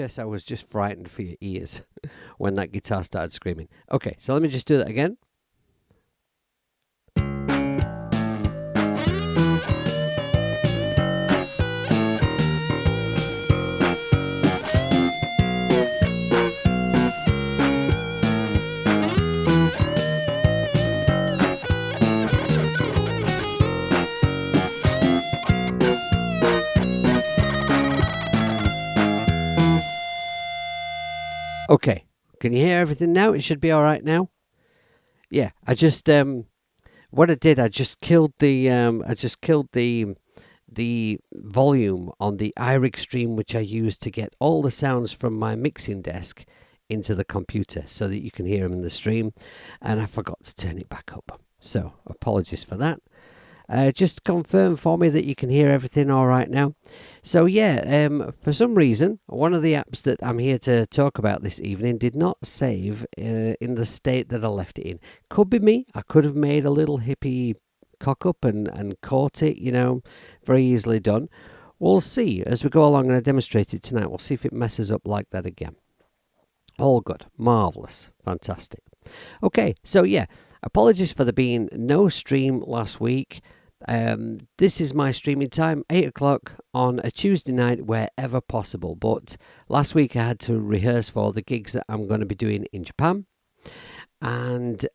promise I was just frightened for your ears when that guitar started screaming. Okay, so let me just do that again. Okay, can you hear everything now? It should be all right now. Yeah, I just what I did, I just killed the volume on the iRig stream, which I use to get all the sounds from my mixing desk into the computer so that you can hear them in the stream, and I forgot to turn it back up. So apologies for that. Just confirm for me that you can hear everything all right now. So yeah, for some reason, one of the apps that I'm here to talk about this evening did not save in the state that I left it in. Could be me. I could have made a little hippie cock up and caught it, you know, very easily done. We'll see as we go along and I demonstrate it tonight. We'll see if it messes up like that again. All good. Marvellous. Fantastic. Okay, so yeah, apologies for there being no stream last week. This is my streaming time, 8 o'clock on a Tuesday night wherever possible. But last week I had to rehearse for the gigs that I'm going to be doing in Japan. And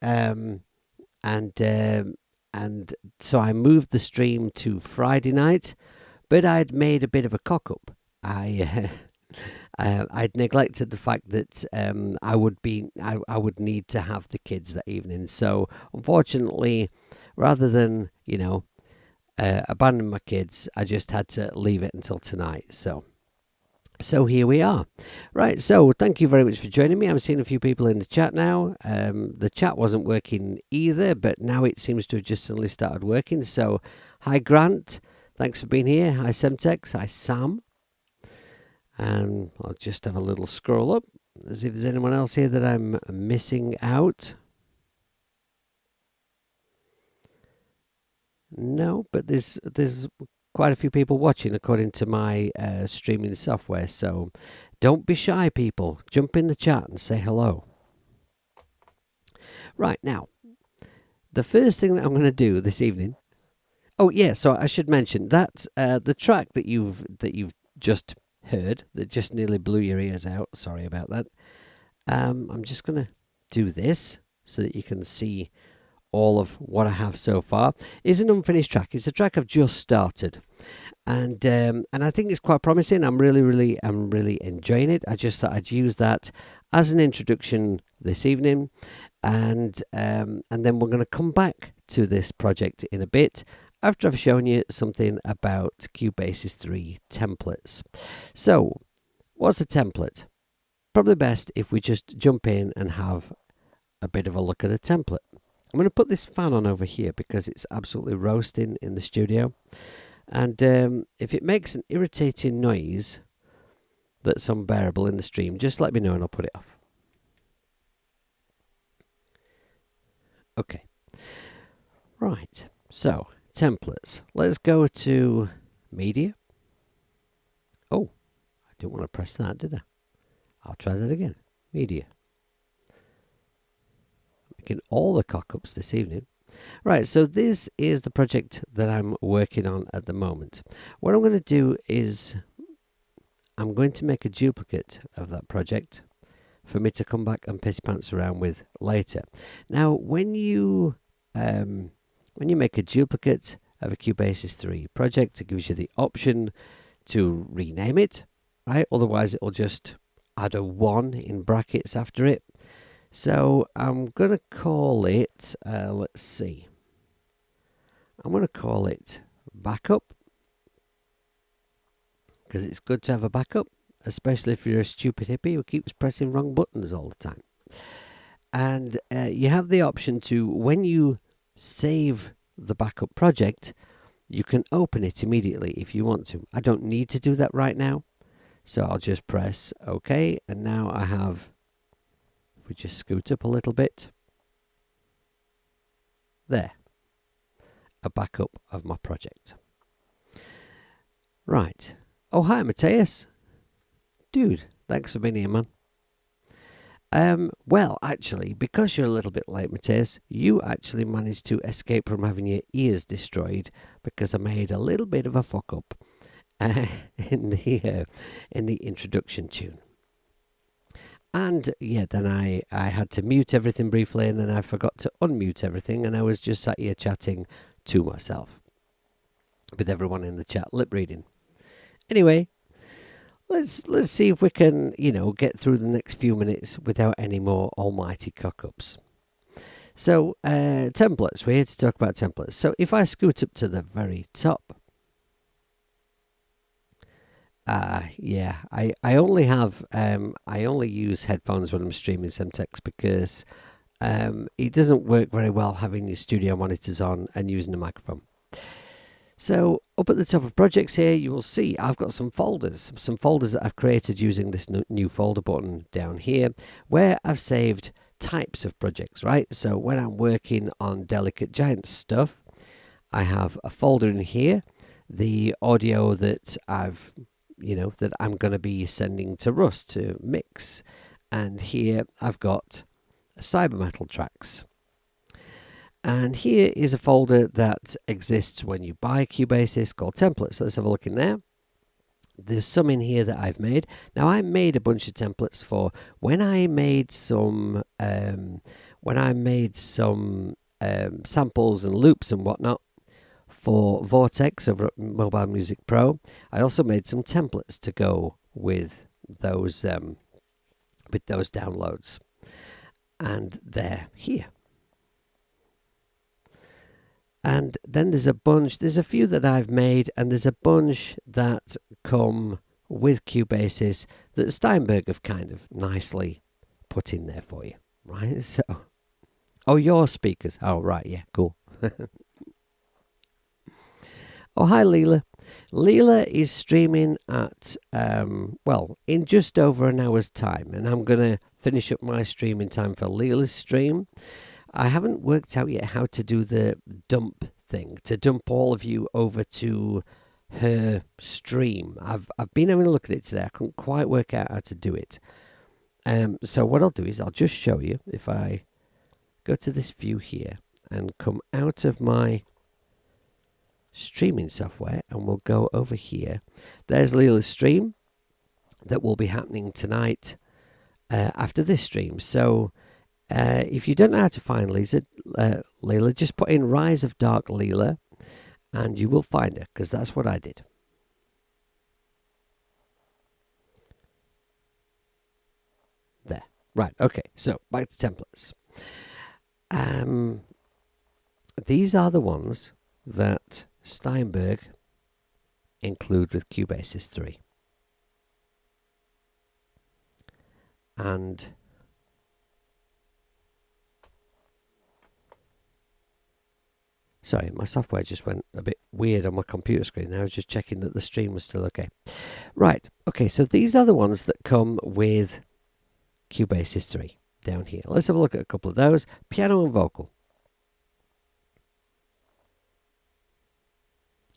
so I moved the stream to Friday night, but I'd made a bit of a cock up. I'd neglected the fact that I would need to have the kids that evening. So unfortunately, rather than abandon my kids, I just had to leave it until tonight. So here we are. Right, so thank you very much for joining me. I'm seeing a few people in the chat now. The chat wasn't working either, but now it seems to have just suddenly started working. So hi Grant, thanks for being here. Hi Semtex, hi Sam. And I'll just have a little scroll up, as if there's anyone else here that I'm missing out. No, but there's quite a few people watching according to my streaming software. So don't be shy, people. Jump in the chat and say hello. Right, now, the first thing that I'm going to do this evening. Oh yeah, so I should mention that the track that you've just heard that just nearly blew your ears out. Sorry about that. I'm just going to do this so that you can see all of what I have so far. Is an unfinished track. It's a track I've just started, and I think it's quite promising. I'm really enjoying it. I just thought I'd use that as an introduction this evening, and then we're going to come back to this project in a bit after I've shown you something about Cubasis 3 templates. So, what's a template? Probably best if we just jump in and have a bit of a look at a template. I'm going to put this fan on over here because it's absolutely roasting in the studio. And if it makes an irritating noise that's unbearable in the stream, just let me know and I'll put it off. Okay. Right. So, templates. Let's go to media. Oh, I didn't want to press that, did I? I'll try that again. Media. Making all the cock-ups this evening. Right, so this is the project that I'm working on at the moment. What I'm going to do is I'm going to make a duplicate of that project for me to come back and piss pants around with later. Now, when you make a duplicate of a Cubasis 3 project, it gives you the option to rename it, right? Otherwise, it will just add a 1 in brackets after it. So I'm going to call it, let's see. I'm going to call it backup, because it's good to have a backup, especially if you're a stupid hippie who keeps pressing wrong buttons all the time. And you have the option to, when you save the backup project, you can open it immediately if you want to. I don't need to do that right now, so I'll just press OK, and now I have, if we just scoot up a little bit, there, a backup of my project. Right. Oh, hi, Mateus. Dude, Thanks for being here, man. Well, actually, because you're a little bit late, Matthias, you actually managed to escape from having your ears destroyed because I made a little bit of a fuck up in the introduction tune. And yeah, then I had to mute everything briefly, and then I forgot to unmute everything, and I was just sat here chatting to myself with everyone in the chat, lip reading. Anyway, let's see if we can, get through the next few minutes without any more almighty cock-ups. So, templates. We're here to talk about templates. So if I scoot up to the very top, yeah, I only have I only use headphones when I'm streaming Semtex because it doesn't work very well having your studio monitors on and using a microphone. So up at the top of projects here, you will see I've got some folders that I've created using this new folder button down here, where I've saved types of projects, right? So when I'm working on delicate giant stuff, I have a folder in here, the audio that that I'm going to be sending to Russ to mix. And here I've got cybermetal tracks. And here is a folder that exists when you buy Cubasis called templates. Let's have a look in there. There's some in here that I've made. Now I made a bunch of templates for when I made some samples and loops and whatnot for Vortex over at Mobile Music Pro. I also made some templates to go with those downloads, and they're here. And then there's a few that I've made, and there's a bunch that come with Cubasis that Steinberg have kind of nicely put in there for you, right? So, oh, your speakers. Oh, right, yeah, cool. Oh, hi, Leela. Leela is streaming at, in just over an hour's time, and I'm going to finish up my streaming time for Leela's stream. I haven't worked out yet how to do the dump thing, to dump all of you over to her stream. I've been having a look at it today. I couldn't quite work out how to do it. So what I'll do is I'll just show you. If I go to this view here and come out of my streaming software, and we'll go over here. There's Leela's stream that will be happening tonight after this stream. So if you don't know how to find Leela, just put in Rise of Dark Leela and you will find her, because that's what I did. There. Right, okay, so back to templates. These are the ones that Steinberg include with Cubasis 3. And sorry, my software just went a bit weird on my computer screen. I was just checking that the stream was still okay. Right, okay, so these are the ones that come with Cubasis 3 down here. Let's have a look at a couple of those. Piano and vocal.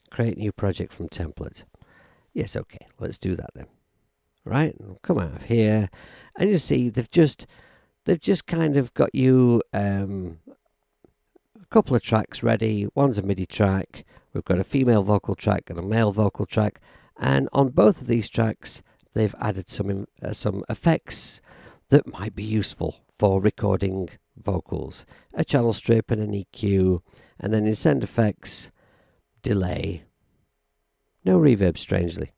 Create new project from template. Yes, okay, let's do that then. Right, I'll come out of here, and you see they've just kind of got you a couple of tracks ready. One's a MIDI track. We've got a female vocal track and a male vocal track, and on both of these tracks, they've added some effects that might be useful for recording vocals. A channel strip and an EQ, and then in send effects, delay. No reverb, strangely.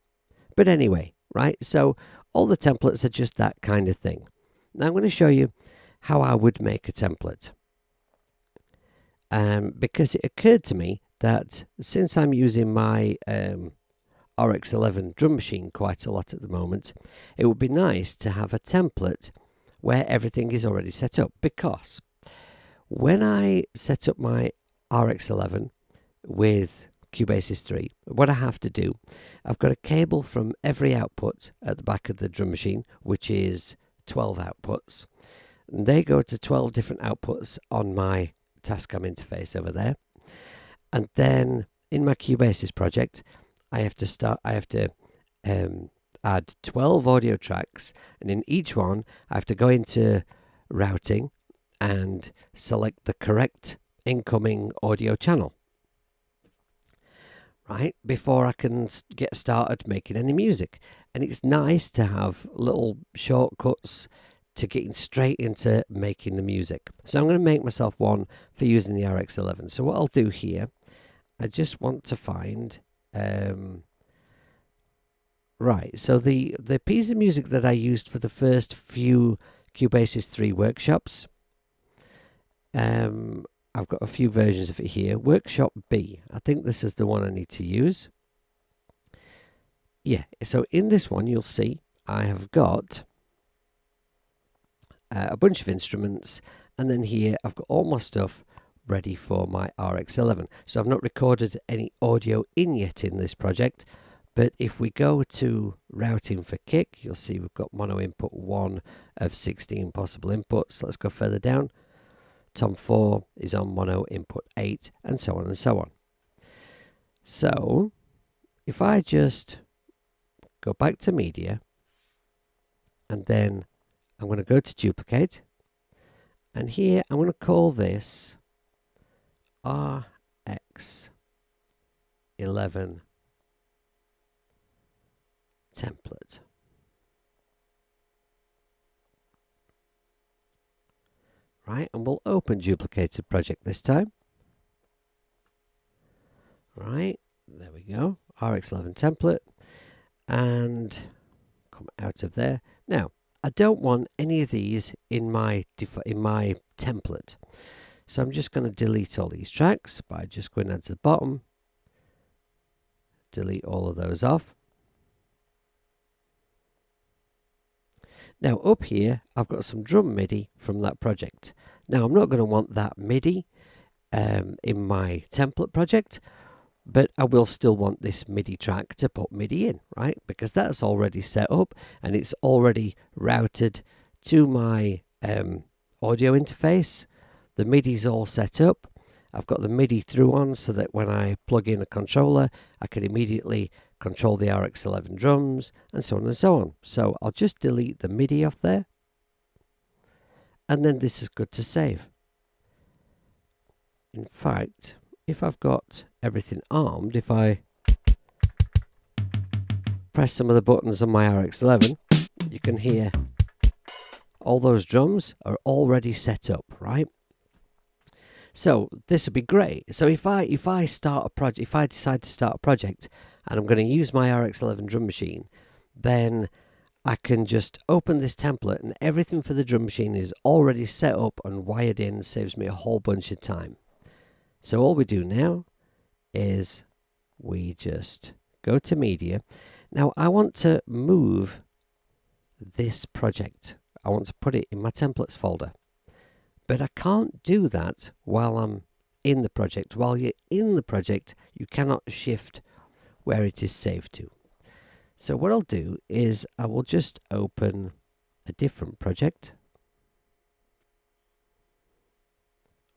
But anyway, right, so all the templates are just that kind of thing. Now I'm going to show you how I would make a template. Because it occurred to me that since I'm using my RX11 drum machine quite a lot at the moment, it would be nice to have a template where everything is already set up, because when I set up my RX11 with Cubasis 3, what I have to do, I've got a cable from every output at the back of the drum machine, which is 12 outputs. And they go to 12 different outputs on my Tascam interface over there. And then in my Cubasis project, I have to add 12 audio tracks, and in each one I have to go into routing and select the correct incoming audio channel, right, before I can get started making any music. And it's nice to have little shortcuts to getting straight into making the music. So I'm going to make myself one for using the RX11. So what I'll do here, I just want to find right, so the piece of music that I used for the first few Cubasis 3 workshops, I've got a few versions of it here. Workshop B, I think this is the one I need to use. Yeah, so in this one you'll see I have got a bunch of instruments, and then here I've got all my stuff ready for my RX11. So I've not recorded any audio in yet in this project, but if we go to routing for kick, you'll see we've got mono input 1 of 16 possible inputs. Let's go further down. Tom 4 is on mono input 8, and so on and so on. So if I just go back to media, and then I'm going to go to duplicate, and here I'm going to call this RX11 template. Right, and we'll open duplicated project this time. Right, there we go, RX11 template, and come out of there. Now, I don't want any of these in my template, so I'm just going to delete all these tracks by just going down to the bottom, delete all of those off. Now up here I've got some drum MIDI from that project. Now I'm not going to want that MIDI in my template project, but I will still want this MIDI track to put MIDI in, right? Because that's already set up and it's already routed to my audio interface. The MIDI's all set up. I've got the MIDI through on so that when I plug in a controller, I can immediately control the RX11 drums, and so on and so on. So I'll just delete the MIDI off there, and then this is good to save. In fact, if I've got everything armed, if I press some of the buttons on my RX11, you can hear all those drums are already set up, right? So this would be great. So if I start a project, if I decide to start a project and I'm going to use my RX11 drum machine, then I can just open this template and everything for the drum machine is already set up and wired in. Saves me a whole bunch of time. So all we do now is we just go to media. Now I want to move this project. I want to put it in my templates folder. But I can't do that while I'm in the project. While you're in the project, you cannot shift where it is saved to. So what I'll do is I will just open a different project,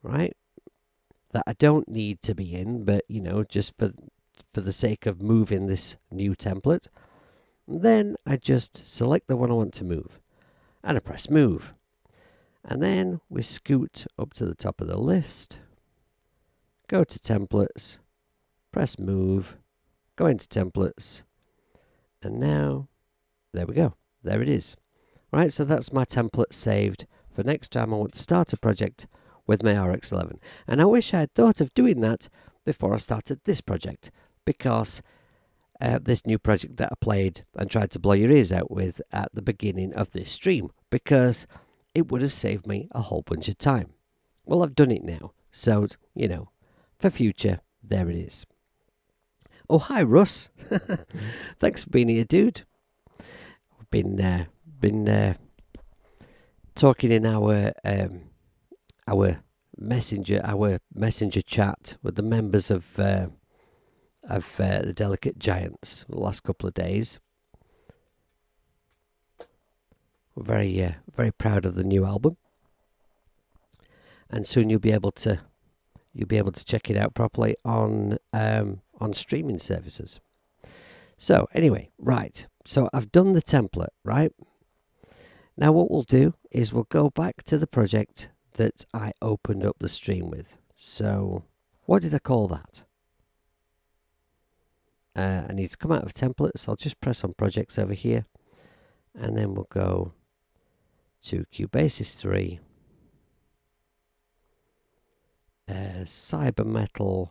right, that I don't need to be in, but you know, just for the sake of moving this new template. Then I just select the one I want to move and I press move. And then we scoot up to the top of the list, go to templates, press move, go into templates, and now there we go. There it is. Right, so that's my template saved for next time I want to start a project with my RX11. And I wish I had thought of doing that before I started this project, because this new project that I played and tried to blow your ears out with at the beginning of this stream, because it would have saved me a whole bunch of time. Well, I've done it now, so, you know, for future, there it is. Oh, hi, Russ. Thanks for being here, dude. We've been talking in our messenger chat with the members of the Delicate Giants the last couple of days. We're very proud of the new album, and soon you'll be able to check it out properly on streaming services. So anyway, right. So I've done the template, right? Now what we'll do is we'll go back to the project that I opened up the stream with. So what did I call that? I need to come out of templates. I'll just press on projects over here, and then we'll go to Cubasis 3, Cybermetal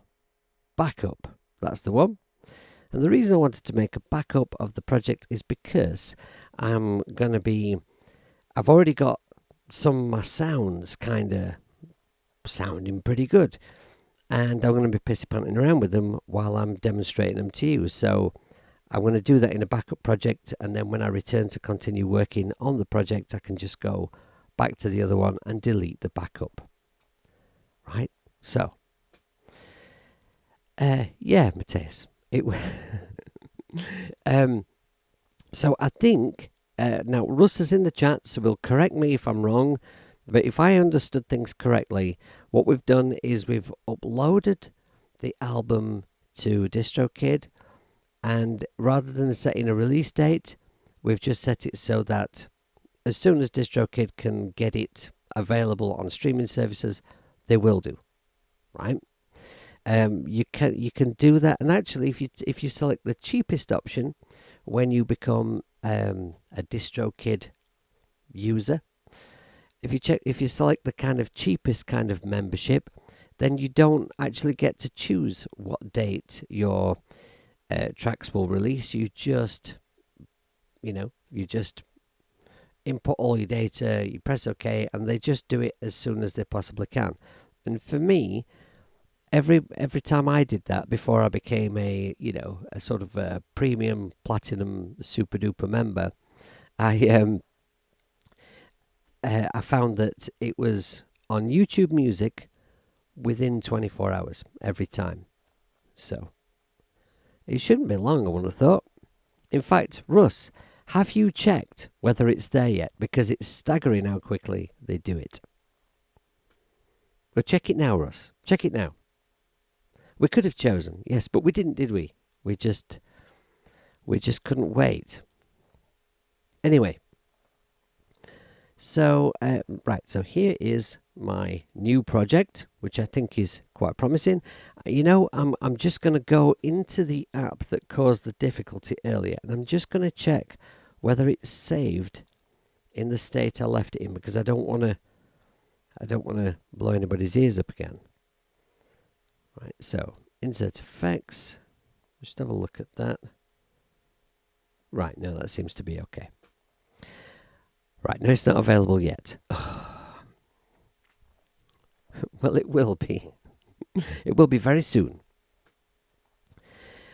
backup. That's the one. And the reason I wanted to make a backup of the project is because I've already got some of my sounds kind of sounding pretty good, and I'm going to be pissy-panting around with them while I'm demonstrating them to you. So I'm going to do that in a backup project, and then when I return to continue working on the project, I can just go back to the other one and delete the backup. Right? So, yeah, Matthias. So I think, now Russ is in the chat, so he'll correct me if I'm wrong, but if I understood things correctly, what we've done is we've uploaded the album to DistroKid, and rather than setting a release date, we've just set it so that as soon as DistroKid can get it available on streaming services, they will do, right? You can do that, and actually, if you select the cheapest option when you become a DistroKid user, if you select the kind of cheapest kind of membership, then you don't actually get to choose what date your tracks will release. You just input all your data, you press OK, and they just do it as soon as they possibly can. And for me, every time I did that before I became a sort of a premium platinum super duper member, I found that it was on YouTube Music within 24 hours every time. So it shouldn't be long, I would have thought. In fact, Russ, have you checked whether it's there yet? Because it's staggering how quickly they do it. Well, check it now, Russ. Check it now. We could have chosen, yes, but we didn't, did we? We just couldn't wait. Anyway, so right, so here is my new project, which I think is quite promising. I'm just going to go into the app that caused the difficulty earlier, and I'm just going to check whether it's saved in the state I left it in, because I don't want to blow anybody's ears up again. Right, so insert effects. Just have a look at that. Right, no, that seems to be okay. Right, no, it's not available yet. Well, it will be. It will be very soon.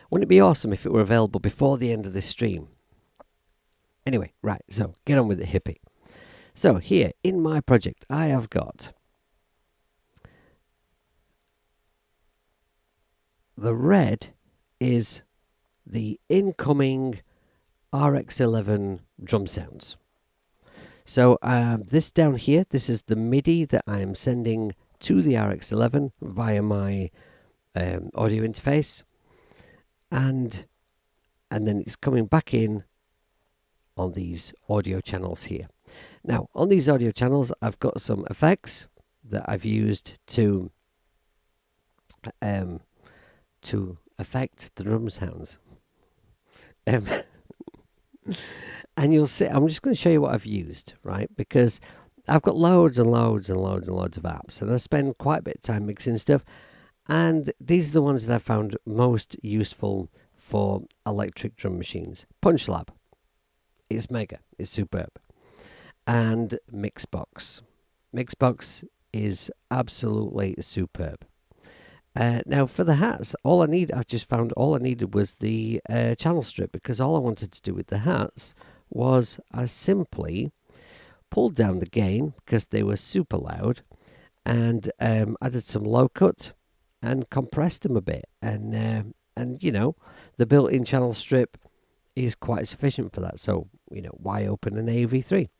Wouldn't it be awesome if it were available before the end of this stream? Anyway, right, so get on with it, hippie. So here in my project, I have got the red is the incoming RX11 drum sounds. So this down here, this is the MIDI that I am sending to the RX11 via my audio interface, and then it's coming back in on these audio channels here. Now, on these audio channels, I've got some effects that I've used to affect the drum sounds. And you'll see, I'm just going to show you what I've used, right? Because I've got loads and loads and loads and loads of apps, and I spend quite a bit of time mixing stuff. And these are the ones that I found most useful for electric drum machines. Punchlab, it's mega, it's superb. And Mixbox. Mixbox is absolutely superb. Now for the hats, I just found all I needed was the channel strip, because all I wanted to do with the hats was I simply pulled down the gain because they were super loud, and added some low cut and compressed them a bit, and the built-in channel strip is quite sufficient for that. So why open an AV3?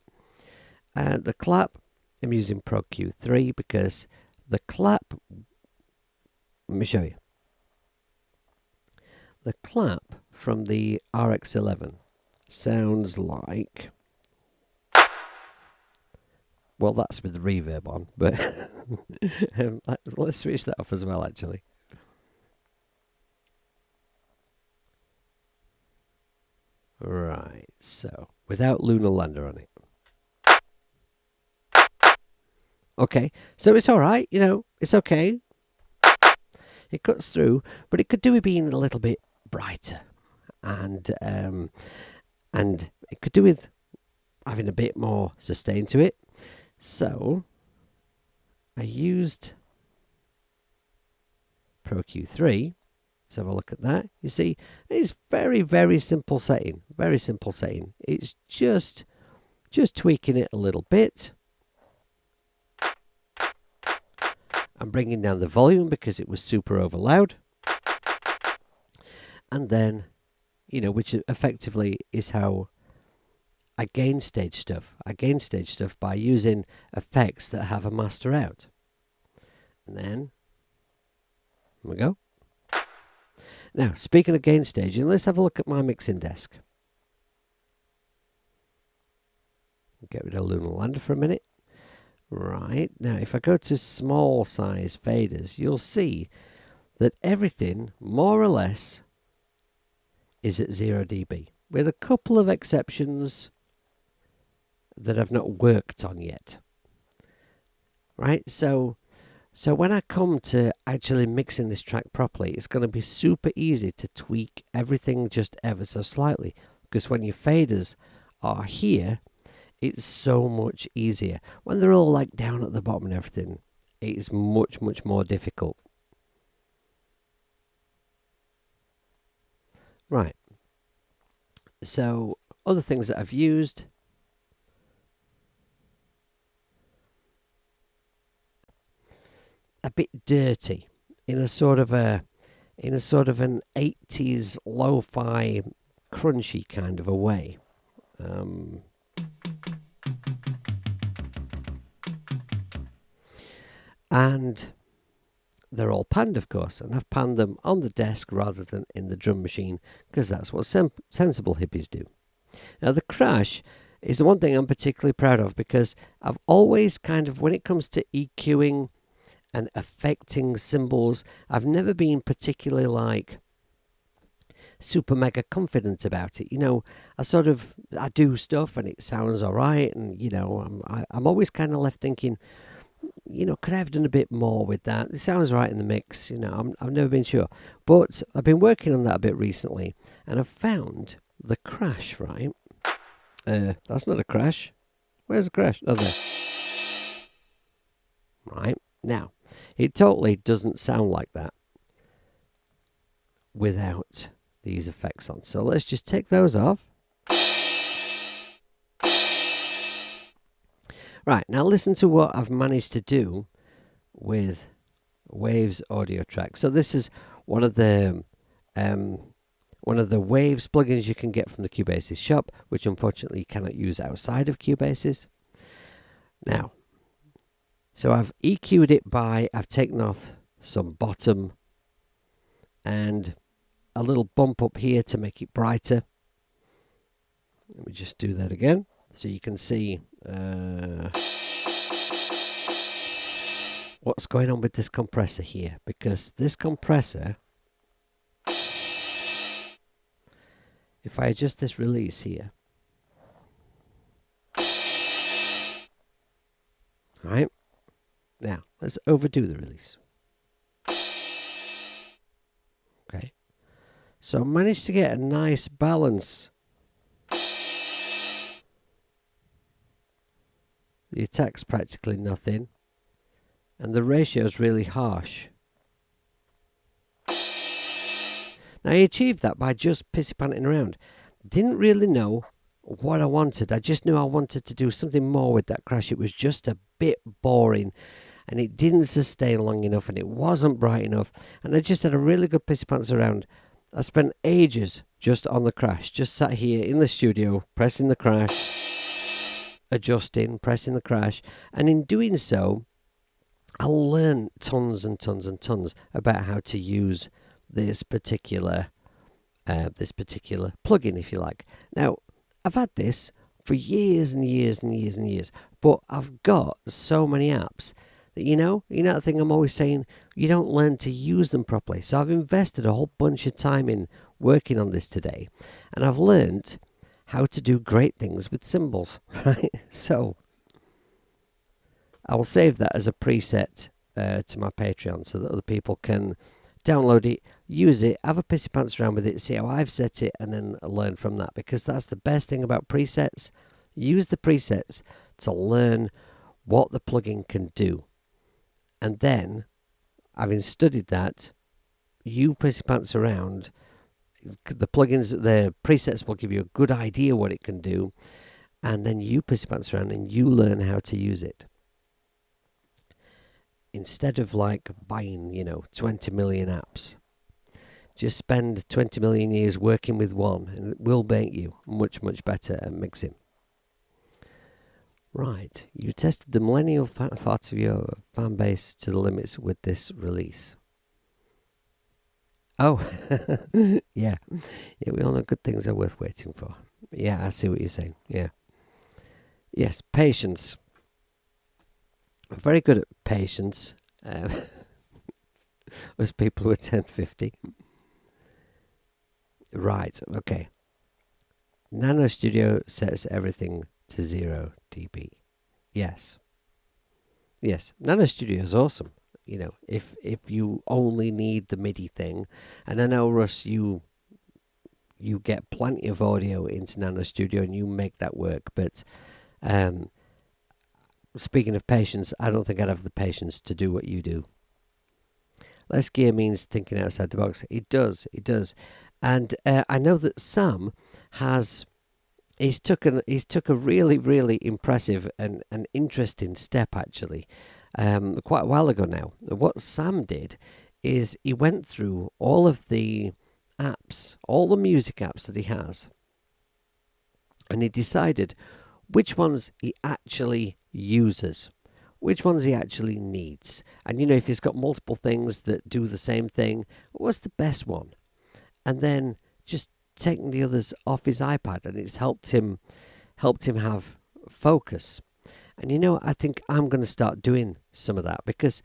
The clap, I'm using Pro Q3 because the clap. Let me show you. The clap from the RX11 sounds like... Well, that's with the reverb on, but let's switch that off as well, actually. Right, so without Lunar Lander on it. Okay, so it's all right, you know, it's okay. It cuts through, but it could do with being a little bit brighter, and it could do with having a bit more sustain to it. So I used Pro Q3. Let's have a look at that. You see, it's very, very simple setting. Very simple setting. It's just tweaking it a little bit. I'm bringing down the volume because it was super over loud. And then, you know, which effectively is how I gain stage stuff. I gain stage stuff by using effects that have a master out. And then, here we go. Now, speaking of gain staging, let's have a look at my mixing desk. Get rid of Lunar Lander for a minute. Right, now if I go to small size faders, you'll see that everything, more or less, is at 0 dB, with a couple of exceptions that I've not worked on yet. Right, so when I come to actually mixing this track properly, it's going to be super easy to tweak everything just ever so slightly, because when your faders are here, it's so much easier. When they're all like down at the bottom and everything, it's much, much more difficult. Right. So, other things that I've used. A bit dirty, in a sort of an 80s lo-fi crunchy kind of a way. And they're all panned, of course, and I've panned them on the desk rather than in the drum machine, because that's what sensible hippies do. Now, the crash is the one thing I'm particularly proud of, because I've always kind of, when it comes to EQing and affecting cymbals, I've never been particularly like super mega confident about it. You know, I do stuff and it sounds all right, and you know, I'm always kind of left thinking, you know, could I have done a bit more with that? It sounds right in the mix, you know, I've never been sure. But I've been working on that a bit recently, and I've found the crash, right? That's not a crash. Where's the crash? Oh, there. Right, now, it totally doesn't sound like that without these effects on. So let's just take those off. Right, now listen to what I've managed to do with Waves audio track. So this is one of the Waves plugins you can get from the Cubasis shop, which unfortunately you cannot use outside of Cubasis. Now, so I've EQ'd it by, I've taken off some bottom and a little bump up here to make it brighter. Let me just do that again so you can see what's going on with this compressor here, because this compressor, if I adjust this release here, right, now let's overdo the release. Okay, so I managed to get a nice balance. The attack's practically nothing, and the ratio is really harsh. Now, I achieved that by just pissy-panting around. Didn't really know what I wanted. I just knew I wanted to do something more with that crash. It was just a bit boring, and it didn't sustain long enough, and it wasn't bright enough, and I just had a really good pissy-pants around. I spent ages just on the crash, just sat here in the studio, pressing the crash, adjusting, pressing the crash, and in doing so, I learned tons and tons and tons about how to use this particular this particular plugin, if you like. Now, I've had this for years and years and years and years, but I've got so many apps that, you know the thing I'm always saying, you don't learn to use them properly. So I've invested a whole bunch of time in working on this today, and I've learned how to do great things with symbols, right? So I will save that as a preset to my Patreon so that other people can download it, use it, have a pissy pants around with it, see how I've set it, and then learn from that, because that's the best thing about presets. Use the presets to learn what the plugin can do. And then, having studied that, you pissy pants around, the plugins, the presets will give you a good idea what it can do, and then you pissy pants around and you learn how to use it. Instead of like buying, 20 million apps, just spend 20 million years working with one, and it will make you much, much better at mixing. Right, you tested the millennial part of your fan base to the limits with this release. Oh, yeah, we all know good things are worth waiting for. Yeah, I see what you're saying. Yeah, yes, patience. I'm very good at patience. As people who are 1050. Right, okay. Nano Studio sets everything to 0 dB. Yes. Nano Studio is awesome. If you only need the MIDI thing, and I know, Russ, you get plenty of audio into Nano Studio and you make that work, but speaking of patience, I don't think I'd have the patience to do what you do. Less gear means thinking outside the box. It does. And I know that Sam he's took a really, really impressive and interesting step, actually, quite a while ago now. What Sam did is he went through all of the apps, all the music apps that he has, and he decided which ones he actually uses, which ones he actually needs. And if he's got multiple things that do the same thing, what's the best one? And then just taking the others off his iPad, and it's helped him have focus. And I think I'm going to start doing some of that, because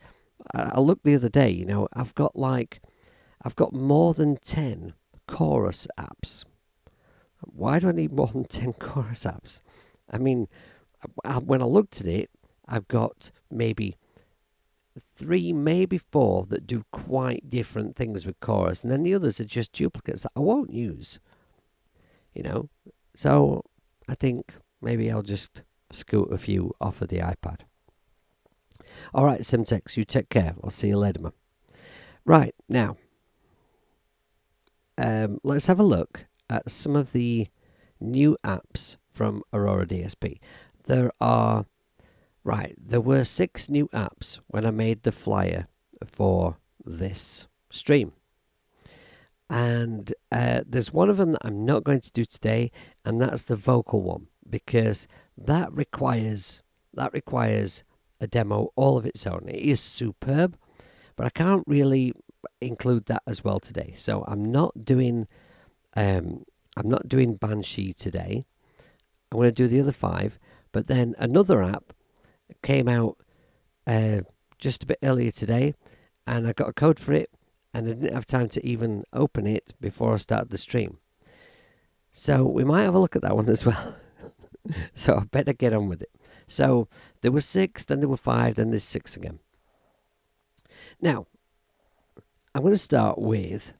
I looked the other day, I've got more than 10 chorus apps. Why do I need more than 10 chorus apps? I mean, when I looked at it, I've got maybe 3, maybe 4 that do quite different things with chorus, and then the others are just duplicates that I won't use. So I think maybe I'll just scoot a few off of the iPad. All right, Simtex, you take care. I'll see you later, man. Right, now, let's have a look at some of the new apps from Aurora DSP. There were 6 new apps when I made the flyer for this stream. And there's one of them that I'm not going to do today, and that's the vocal one, because that requires a demo all of its own. It is superb, but I can't really include that as well today. So I'm not doing Banshee today. I'm going to do the other 5, but then another app came out just a bit earlier today, and I got a code for it, and I didn't have time to even open it before I started the stream. So we might have a look at that one as well. So I better get on with it. So there were 6, then there were 5, then there's 6 again. Now, I'm going to start with,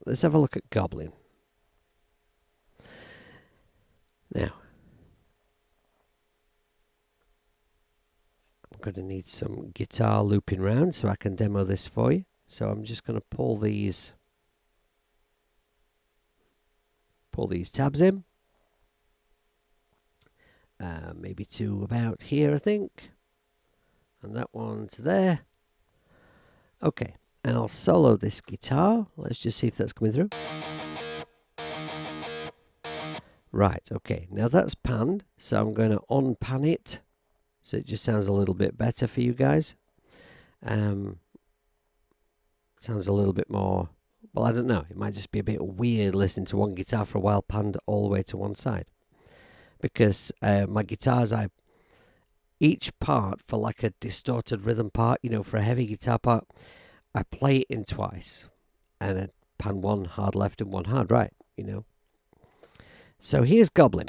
let's have a look at Goblyn. Now, I'm going to need some guitar looping round so I can demo this for you. So I'm just going to pull these tabs in. Maybe to about here, I think. And that one to there. Okay, and I'll solo this guitar. Let's just see if that's coming through. Right, okay, now that's panned, so I'm going to unpan it, so it just sounds a little bit better for you guys. Sounds a little bit more Well, I don't know. It might just be a bit weird listening to one guitar for a while panned all the way to one side. Because my guitars, each part for like a distorted rhythm part, for a heavy guitar part, I play it in twice. And I pan one hard left and one hard right, So here's Goblin.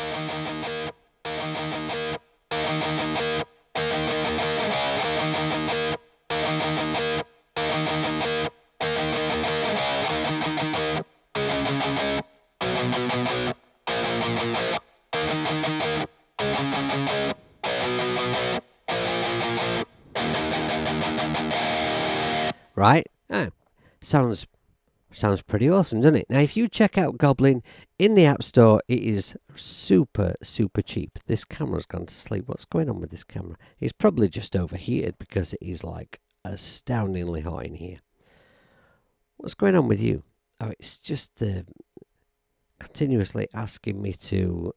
Right? Oh, sounds pretty awesome, doesn't it? Now, if you check out Goblin in the App Store, it is super, super cheap. This camera's gone to sleep. What's going on with this camera? It's probably just overheated because it is like astoundingly hot in here. What's going on with you? Oh, it's just continuously asking me to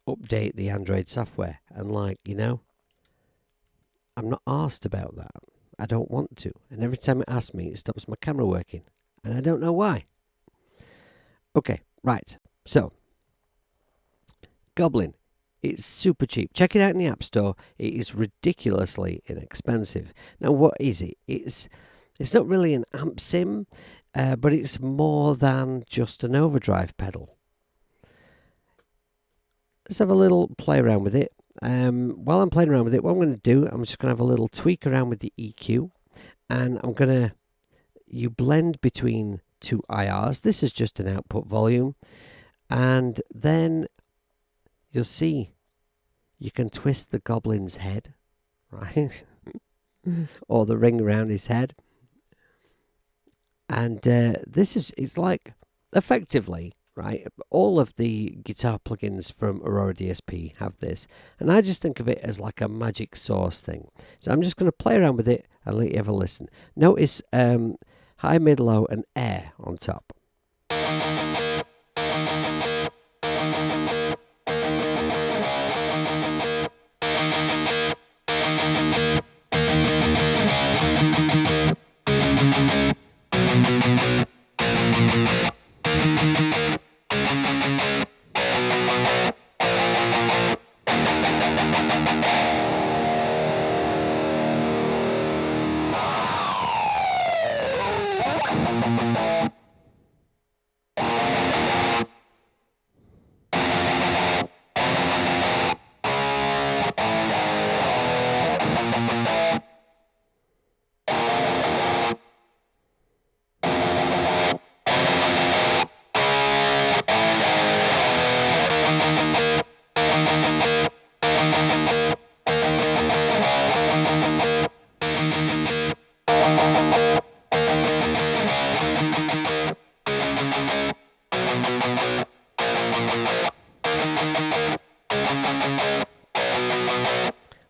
update the Android software. And I'm not asked about that. I don't want to. And every time it asks me, it stops my camera working. And I don't know why. Okay, right. So, Goblin. It's super cheap. Check it out in the App Store. It is ridiculously inexpensive. Now, what is it? It's not really an amp sim, but it's more than just an overdrive pedal. Let's have a little play around with it. While I'm playing around with it, what I'm going to do, I'm just going to have a little tweak around with the EQ, and you blend between two IRs. This is just an output volume, and then you'll see you can twist the Goblin's head, right? Or the ring around his head. And it's like, effectively, right, all of the guitar plugins from Aurora DSP have this, and I just think of it as like a magic sauce thing. So I'm just going to play around with it and let you have a listen. Notice high, mid, low, and air on top.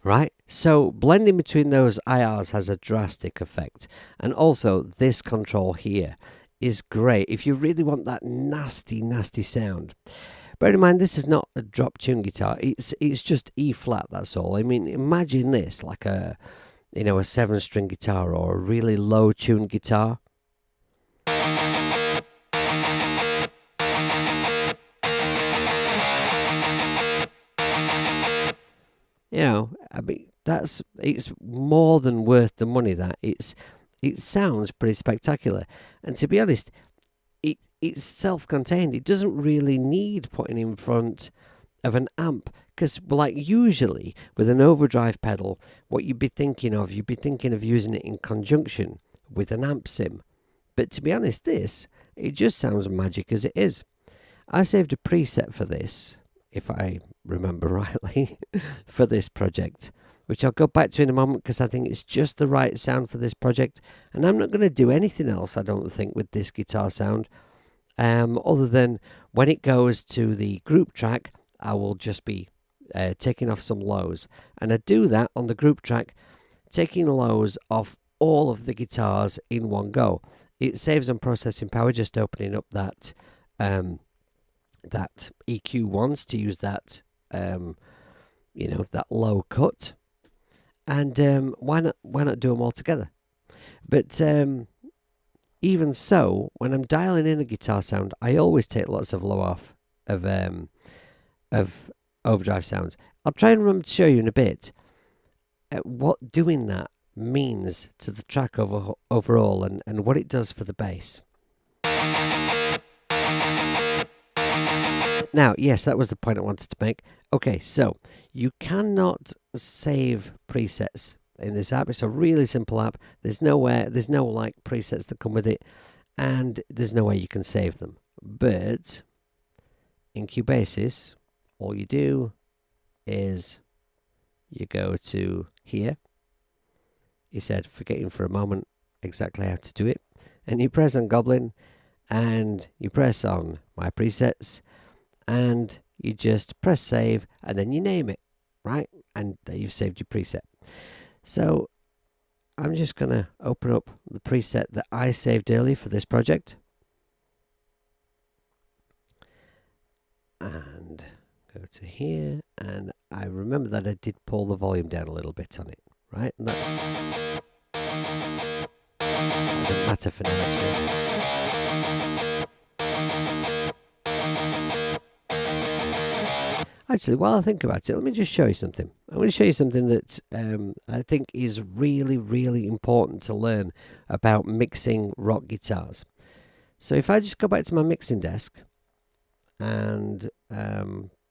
Right, so blending between those IRs has a drastic effect, and also this control here is great if you really want that nasty sound. Bear in mind, this is not a drop tune guitar, it's just E flat, that's all. I mean, imagine this like a 7-string guitar or a really low tuned guitar. I mean, it's more than worth the money. It sounds pretty spectacular, and to be honest, it's self-contained. It doesn't really need putting in front of an amp, because usually with an overdrive pedal, what you'd be thinking of using it in conjunction with an amp sim. But to be honest, it just sounds magic as it is. I saved a preset for this, if I remember rightly, for this project, which I'll go back to in a moment because I think it's just the right sound for this project, and I'm not going to do anything else, I don't think, with this guitar sound, other than when it goes to the group track, I will just be taking off some lows, and I do that on the group track, taking lows off all of the guitars in one go. It saves on processing power, just opening up that EQ once to use that that low cut, and why not do them all together? But even so, when I'm dialing in a guitar sound, I always take lots of low off of overdrive sounds. I'll try and remember to show you in a bit what doing that means to the track overall and what it does for the bass. Now, yes, that was the point I wanted to make. Okay, so you cannot save presets in this app. It's a really simple app. There's no like presets that come with it, and there's no way you can save them. But in Cubasis, all you do is you go to here. He said, forgetting for a moment exactly how to do it, and you press on Goblyn, and you press on My Presets, and you just press save, and then you name it, right? And there you've saved your preset. So I'm just going to open up the preset that I saved earlier for this project. And go to here, and I remember that I did pull the volume down a little bit on it, right? And that's... it doesn't matter for now, actually. Actually, while I think about it, let me just show you something. I'm going to show you something that I think is really, really important to learn about mixing rock guitars. So if I just go back to my mixing desk and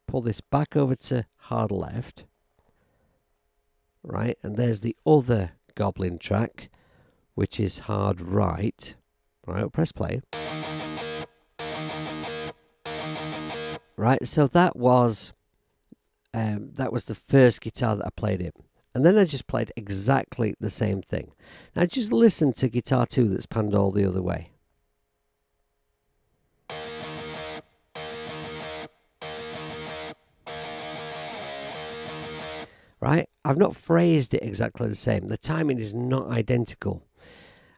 pull this back over to hard left, right, and there's the other Goblin track, which is hard right. Right, I'll press play. Right, so that was the first guitar that I played it. And then I just played exactly the same thing. Now just listen to guitar 2 that's panned all the other way. Right? I've not phrased it exactly the same. The timing is not identical.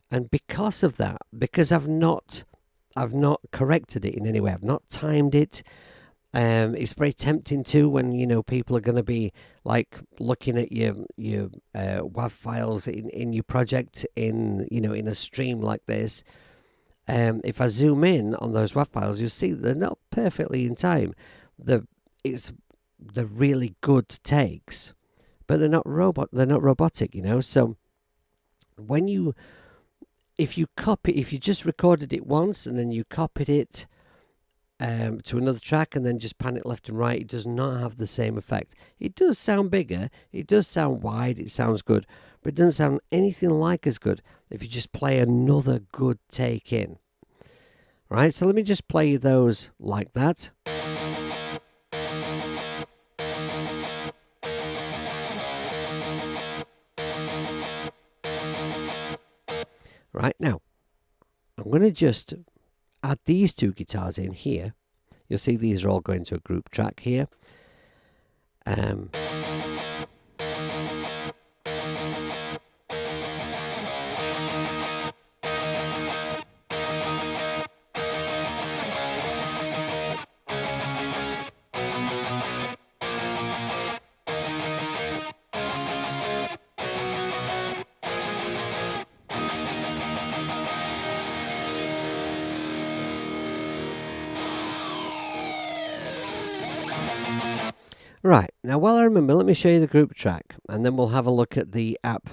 And because of that, because I've not corrected it in any way, I've not timed it. It's very tempting to when people are going to be like looking at your WAV files in your project in a stream like this. If I zoom in on those WAV files, you'll see they're not perfectly in time. They're really good takes, but they're not robotic. So if you just recorded it once and then you copied it to another track and then just pan it left and right, it does not have the same effect. It does sound bigger, it does sound wide, it sounds good, but it doesn't sound anything like as good if you just play another good take in. Right, so let me just play those like that. Right, now I'm going to just add these 2 guitars in here. You'll see these are all going to a group track here. Right, now while I remember, let me show you the group track, and then we'll have a look at the app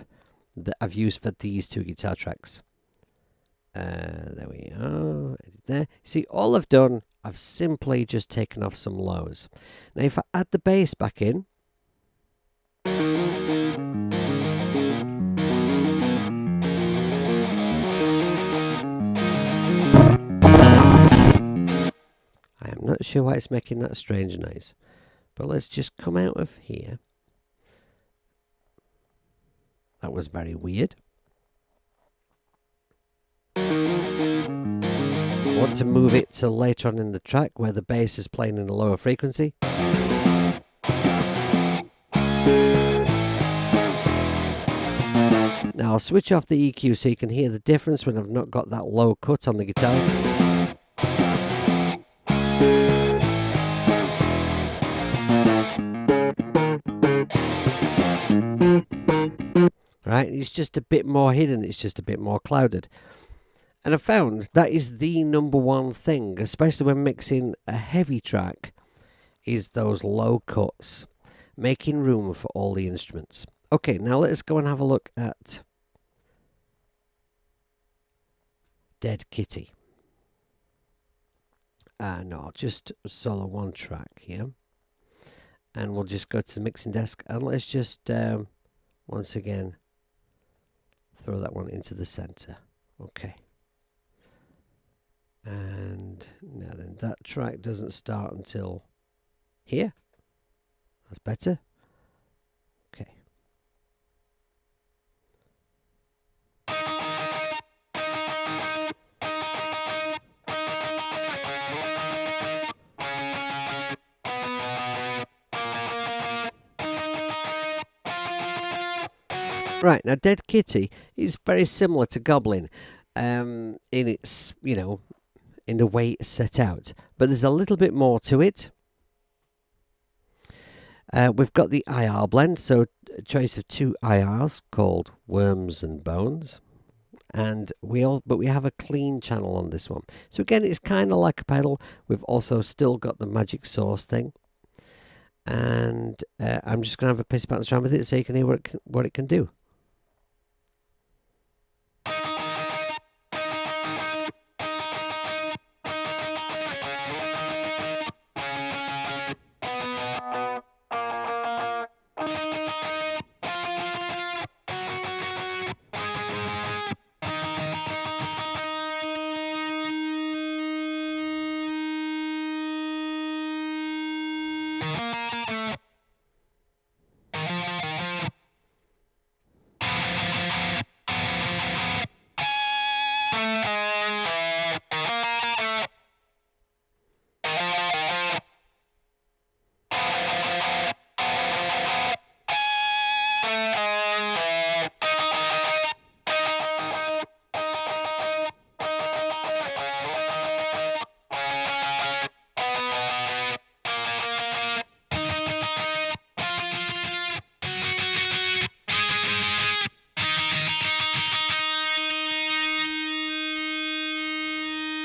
that I've used for these 2 guitar tracks. There we are, there. See, all I've done, I've simply just taken off some lows. Now if I add the bass back in, I am not sure why it's making that strange noise. But let's just come out of here. That was very weird. I want to move it to later on in the track where the bass is playing in a lower frequency. Now I'll switch off the EQ so you can hear the difference when I've not got that low cut on the guitars. Right, it's just a bit more hidden, it's just a bit more clouded. And I found that is the number one thing, especially when mixing a heavy track, is those low cuts, making room for all the instruments. Okay, now let's go and have a look at Dead Kitty. No, I'll just solo one track here. And we'll just go to the mixing desk and let's just, once again, throw that one into the center. Okay. And now then, that track doesn't start until here. That's better. Okay. Right, now Dead Kitty is very similar to Goblin in its, in the way it's set out. But there's a little bit more to it. We've got the IR blend, so a choice of 2 IRs called Worms and Bones. And we have a clean channel on this one. So again, it's kind of like a pedal. We've also still got the magic source thing. And I'm just going to have a piss bounce around with it so you can hear what it can do.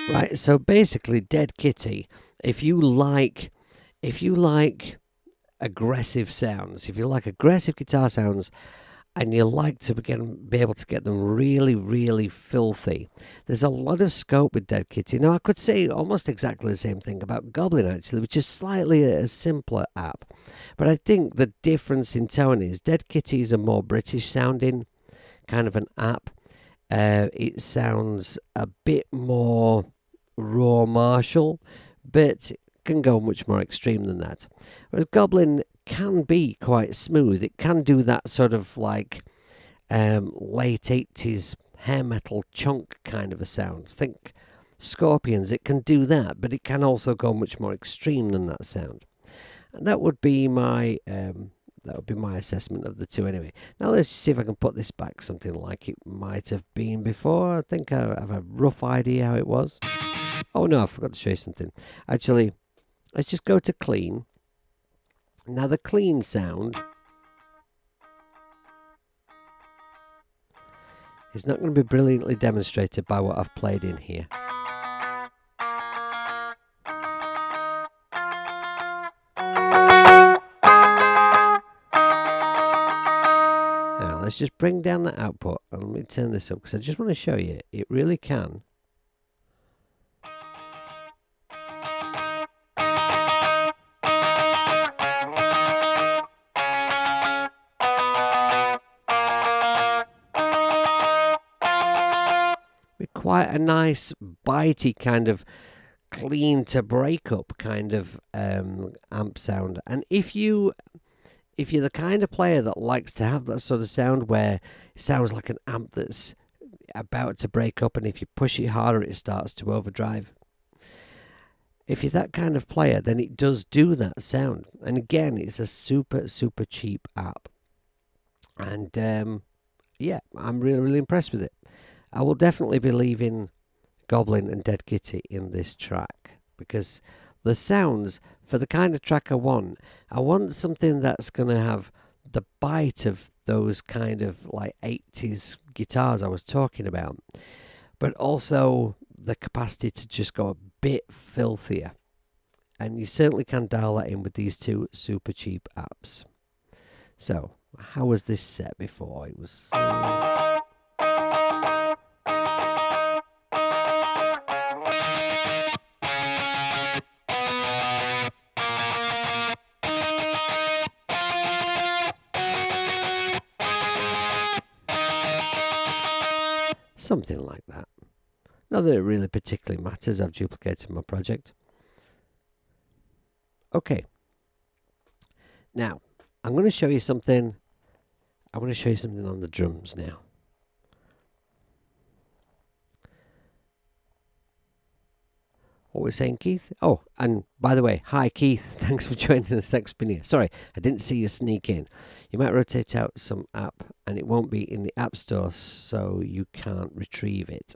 Right, so basically Dead Kitty, if you like aggressive sounds, if you like aggressive guitar sounds and you like to be able to get them really, really filthy, there's a lot of scope with Dead Kitty. Now, I could say almost exactly the same thing about Goblin, actually, which is slightly a simpler app. But I think the difference in tone is Dead Kitty is a more British sounding kind of an app. It sounds a bit more raw martial, but it can go much more extreme than that. Whereas Goblin can be quite smooth. It can do that sort of like late 80s hair metal chunk kind of a sound. Think Scorpions, it can do that, but it can also go much more extreme than that sound. And that would be my assessment of the two anyway. Now let's see if I can put this back something like it might have been before. I think I have a rough idea how it was. Oh no, I forgot to show you something. Actually, let's just go to clean. Now the clean sound is not going to be brilliantly demonstrated by what I've played in here. Now let's just bring down the output and let me turn this up because I just want to show you it really can. Quite a nice bitey kind of clean to break up kind of amp sound. And if you're the kind of player that likes to have that sort of sound where it sounds like an amp that's about to break up, and if you push it harder it starts to overdrive, if you're that kind of player, then it does do that sound. And again, it's a super cheap app, and yeah, I'm really impressed with it. I will definitely be leaving Goblin and Dead Kitty in this track because the sounds, for the kind of track I want something that's going to have the bite of those kind of like 80s guitars I was talking about. but also the capacity to just go a bit filthier. And you certainly can dial that in with these two super cheap apps. So, how was this set before? It was... something like that. Not that it really particularly matters. I've duplicated my project. Okay. Now, I'm going to show you something. I want to show you something on the drums now. What was saying, Keith? Oh, and by the way, hi Keith. Thanks for joining us. Thanks for being here. Sorry, I didn't see you sneak in. You might rotate out some app and it won't be in the App Store, so you can't retrieve it.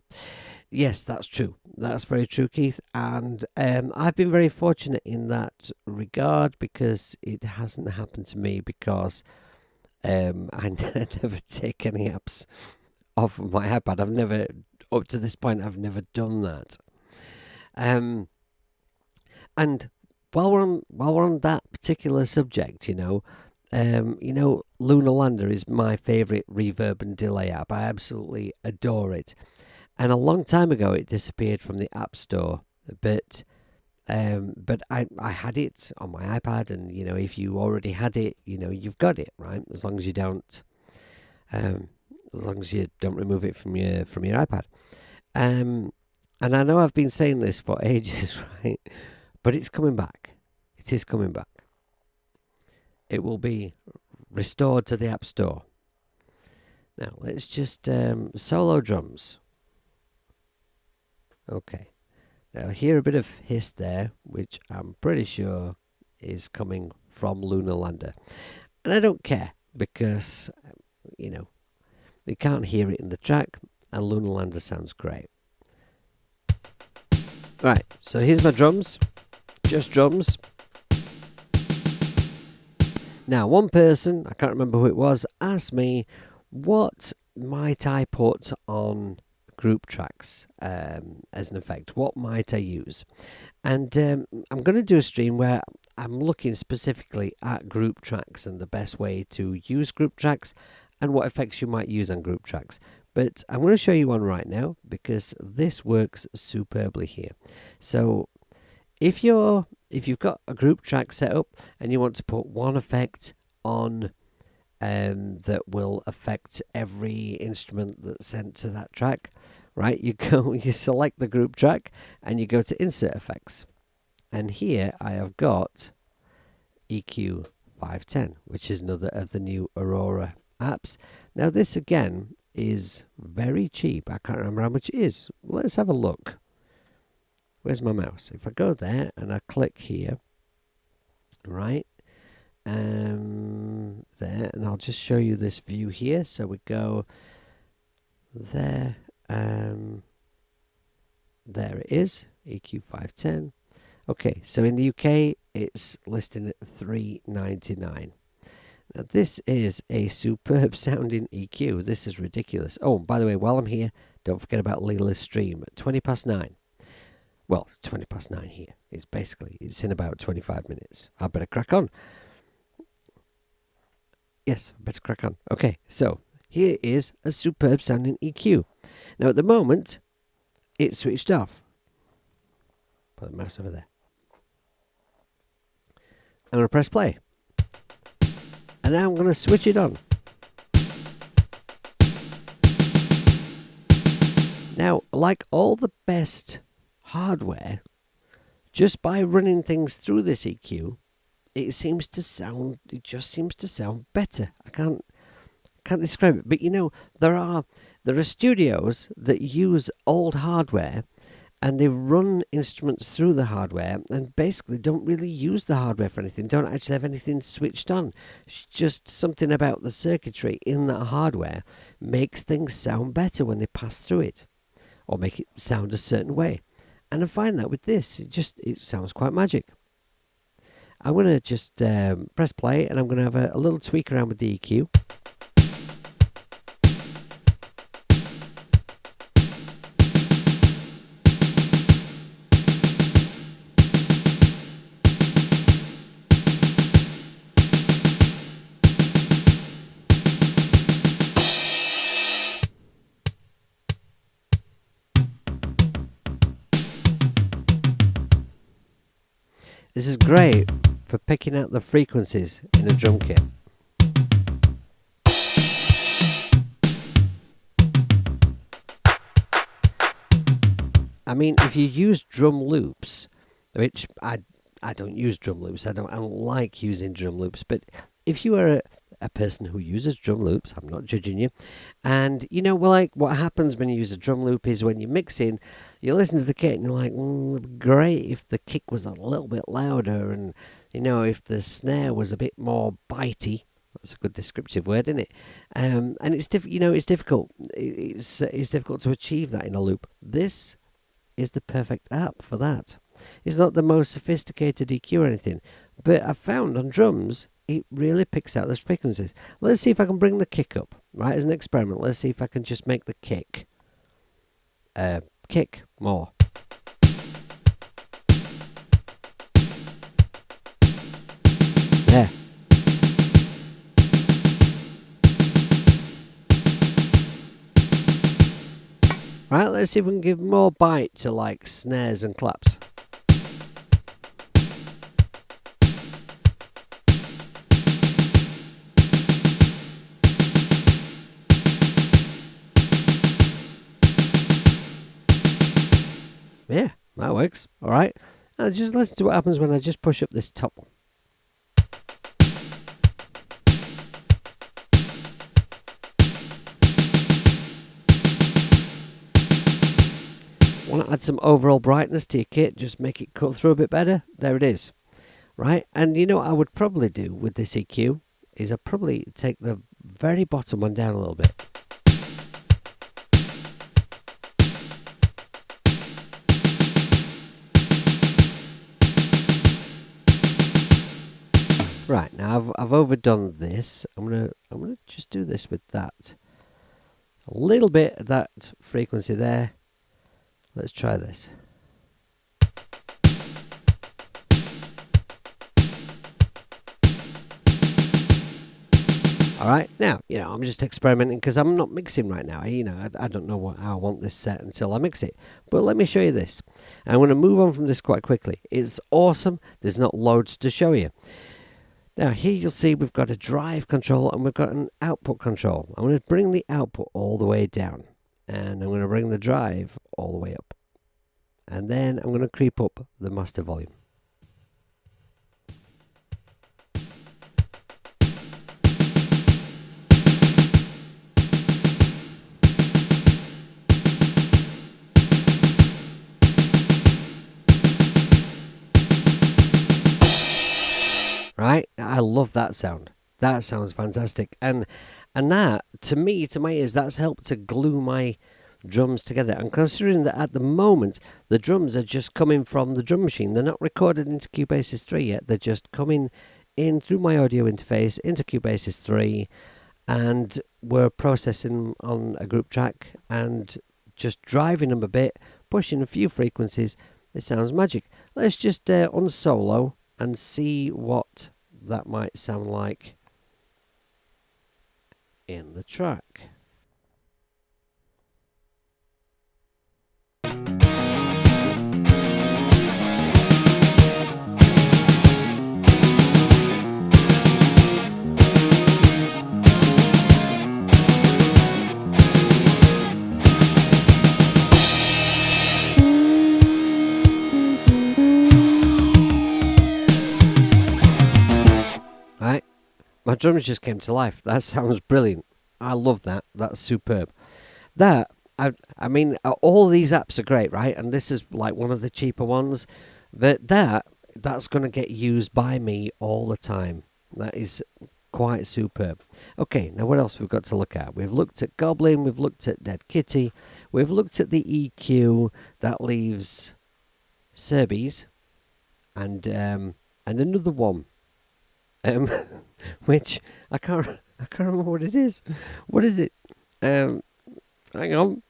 Yes, that's true. That's very true, Keith. And I've been very fortunate in that regard because it hasn't happened to me because I never take any apps off of my iPad. I've never, up to this point, I've never done that. And while we're on that particular subject, Lunar Lander is my favourite reverb and delay app. I absolutely adore it. And a long time ago, it disappeared from the App Store. But I had it on my iPad, and if you already had it, you've got it, right? As long as you don't remove it from your iPad. And I know I've been saying this for ages, right? But it's coming back. It is coming back. It will be restored to the App Store. Now, let's just solo drums. Okay. Now, hear a bit of hiss there, which I'm pretty sure is coming from Lunar Lander. And I don't care, because, you can't hear it in the track, and Lunar Lander sounds great. Right, so here's my drums. Just drums. Now, one person, I can't remember who it was, asked me, what might I put on group tracks as an effect? What might I use? And I'm going to do a stream where I'm looking specifically at group tracks and the best way to use group tracks and what effects you might use on group tracks. But I'm going to show you one right now because this works superbly here. So if you've got a group track set up and you want to put one effect on that will affect every instrument that's sent to that track, right? You select the group track and you go to Insert Effects. And here I have got EQ 510, which is another of the new Aurora apps. Now this again is very cheap. I can't remember how much it is. Let's have a look. Where's my mouse? If I go there and I click here, right, there, and I'll just show you this view here. So we go there, there it is, EQ 510. Okay, so in the UK it's listing at $3.99. Now this is a superb sounding EQ. This is ridiculous. Oh, by the way, while I'm here, don't forget about Leela's stream at 9:20. Well, it's 9:20 here. It's in about 25 minutes. I better crack on. Yes, I better crack on. Okay, so here is a superb sounding EQ. Now at the moment, it's switched off. Put the mouse over there. I'm going to press play. And now I'm going to switch it on. Now, like all the best hardware, just by running things through this EQ, it just seems to sound better. I can't describe it. But there are studios that use old hardware and they run instruments through the hardware and basically don't really use the hardware for anything, don't actually have anything switched on. It's just something about the circuitry in that hardware makes things sound better when they pass through it, or make it sound a certain way. And I find that with this, it sounds quite magic. I'm going to just press play and I'm going to have a little tweak around with the EQ. This is great for picking out the frequencies in a drum kit. I mean, if you use drum loops, which I don't use drum loops. I don't like using drum loops. But if you are a person who uses drum loops, I'm not judging you. And you know, well, like what happens when you use a drum loop is when you're mixing, you listen to the kit and you're like, great if the kick was a little bit louder, and you know, if the snare was a bit more bitey. That's a good descriptive word, isn't it? And it's it's difficult. It's difficult to achieve that in a loop. This is the perfect app for that. It's not the most sophisticated EQ or anything, but I've found on drums it really picks out those frequencies. Let's see if I can bring the kick up, right, as an experiment. Let's see if I can just make the kick more. There. Right, let's see if we can give more bite to like snares and claps. Yeah, that works. All right. Now just listen to what happens when I just push up this top one. Want to add some overall brightness to your kit, just make it cut through a bit better? There it is. Right? And you know what I would probably do with this EQ is I'd probably take the very bottom one down a little bit. Right, now I've overdone this. I'm gonna just do this with that. A little bit of that frequency there. Let's try this. All right, now, you know, I'm just experimenting because I'm not mixing right now. I don't know how I want this set until I mix it. But let me show you this. I'm going to move on from this quite quickly. It's awesome. There's not loads to show you. Now, here you'll see we've got a drive control and we've got an output control. I'm going to bring the output all the way down. And I'm going to bring the drive all the way up. And then I'm going to creep up the master volume. Right? I love that sound. That sounds fantastic. And that, to me, to my ears, that's helped to glue my drums together. And considering that at the moment, the drums are just coming from the drum machine. They're not recorded into Cubasis 3 yet. They're just coming in through my audio interface into Cubasis 3. And we're processing on a group track and just driving them a bit, pushing a few frequencies. It sounds magic. Let's just unsolo and see what that might sound like in the track. Right, my drums just came to life. That sounds brilliant. I love that. That's superb. That, I mean, all these apps are great, right? And this is like one of the cheaper ones. But that's going to get used by me all the time. That is quite superb. Okay, now what else we've got to look at? We've looked at Goblyn. We've looked at Dead Kitty. We've looked at the EQ. That leaves Cerbes and another one. Which I can't remember what it is. What is it? Hang on.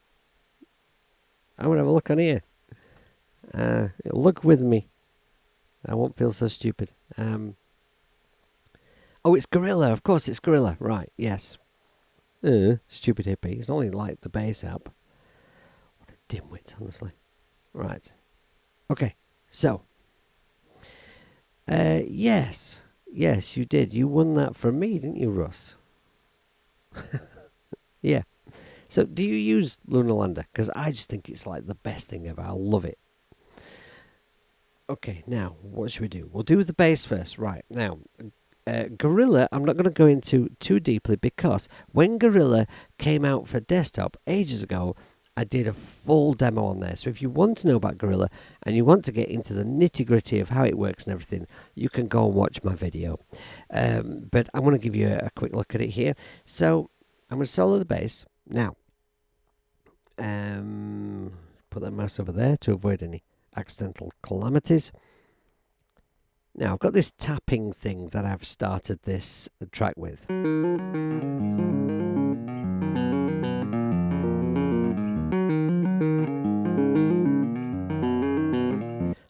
I'm gonna have a look on here. Look with me. I won't feel so stupid. Oh, it's Gorilla. Of course, it's Gorilla. Right? Yes. Stupid hippie. It's only like the bass app. What a dimwit, honestly. Right. Okay. So Yes. Yes, you did. You won that from me, didn't you, Russ? Yeah. So, do you use Lunar Lander? Because I just think it's like the best thing ever. I love it. Okay, now, what should we do? We'll do the bass first. Right, now, Gorilla, I'm not going to go into too deeply because when Gorilla came out for desktop ages ago, I did a full demo on there. So if you want to know about Gorilla and you want to get into the nitty-gritty of how it works and everything, you can go and watch my video. But I'm going to give you a quick look at it here. So I'm going to solo the bass. Now, put that mouse over there to avoid any accidental calamities. Now I've got this tapping thing that I've started this track with.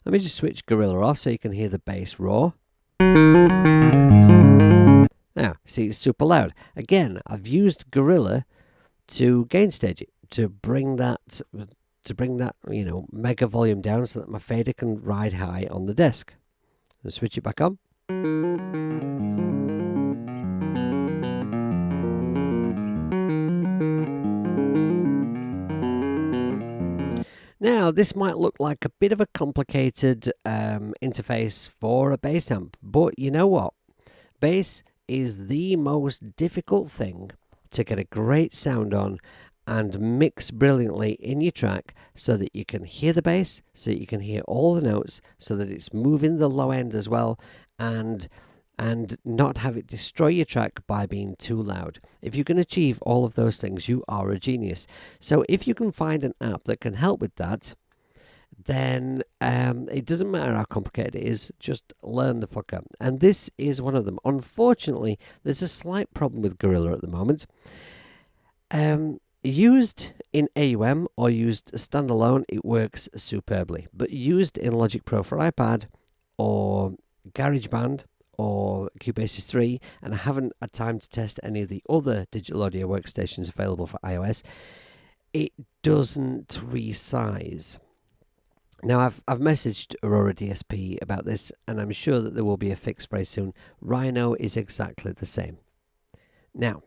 Let me just switch Gorilla off so you can hear the bass roar. Now, see, it's super loud. Again, I've used Gorilla to gain stage it, to bring that, you know, mega volume down so that my fader can ride high on the desk. I'll switch it back on. Now, this might look like a bit of a complicated interface for a bass amp, but you know what? Bass is the most difficult thing to get a great sound on and mix brilliantly in your track so that you can hear the bass, so that you can hear all the notes, so that it's moving the low end as well, and not have it destroy your track by being too loud. If you can achieve all of those things, you are a genius. So if you can find an app that can help with that, then it doesn't matter how complicated it is, just learn the fuck up. And this is one of them. Unfortunately, there's a slight problem with Gorilla at the moment. Used in AUM or used standalone, it works superbly. But used in Logic Pro for iPad or GarageBand or Cubasis 3, and I haven't had time to test any of the other digital audio workstations available for iOS, it doesn't resize. Now, I've messaged Aurora DSP about this, and I'm sure that there will be a fix very soon. Rhino is exactly the same. Now,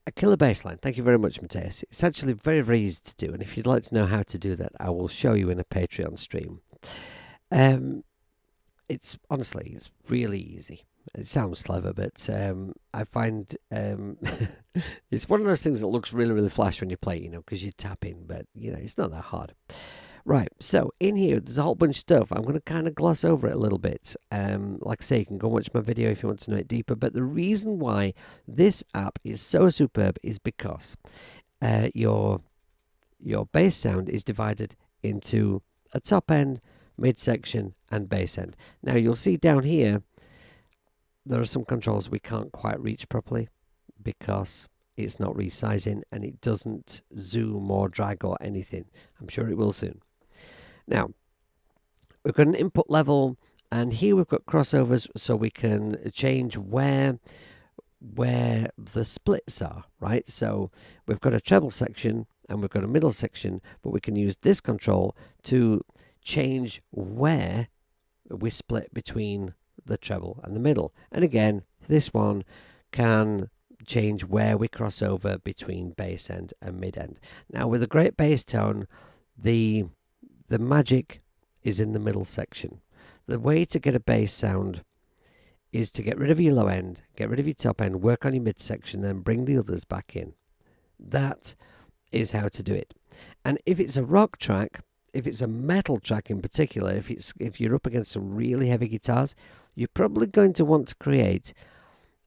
a killer bassline. Thank you very much, Mateus. It's actually very, very easy to do, and if you'd like to know how to do that, I will show you in a Patreon stream. It's honestly, it's really easy. It sounds clever, but I find it's one of those things that looks really, really flash when you play, you know, because you tap in, but, you know, it's not that hard. Right, so in here, there's a whole bunch of stuff. I'm going to kind of gloss over it a little bit. Like I say, you can go watch my video if you want to know it deeper, but the reason why this app is so superb is because your bass sound is divided into a top end, midsection, and bass end. Now, you'll see down here, there are some controls we can't quite reach properly because it's not resizing and it doesn't zoom or drag or anything. I'm sure it will soon. Now, we've got an input level, and here we've got crossovers so we can change where the splits are, right? So we've got a treble section and we've got a middle section, but we can use this control to change where we split between the treble and the middle. And again, this one can change where we cross over between bass end and mid end. Now, with a great bass tone, the magic is in the middle section. The way to get a bass sound is to get rid of your low end, get rid of your top end, work on your mid section, then bring the others back in. That is how to do it. And if it's a rock track, if it's a metal track in particular, if you're up against some really heavy guitars, you're probably going to want to create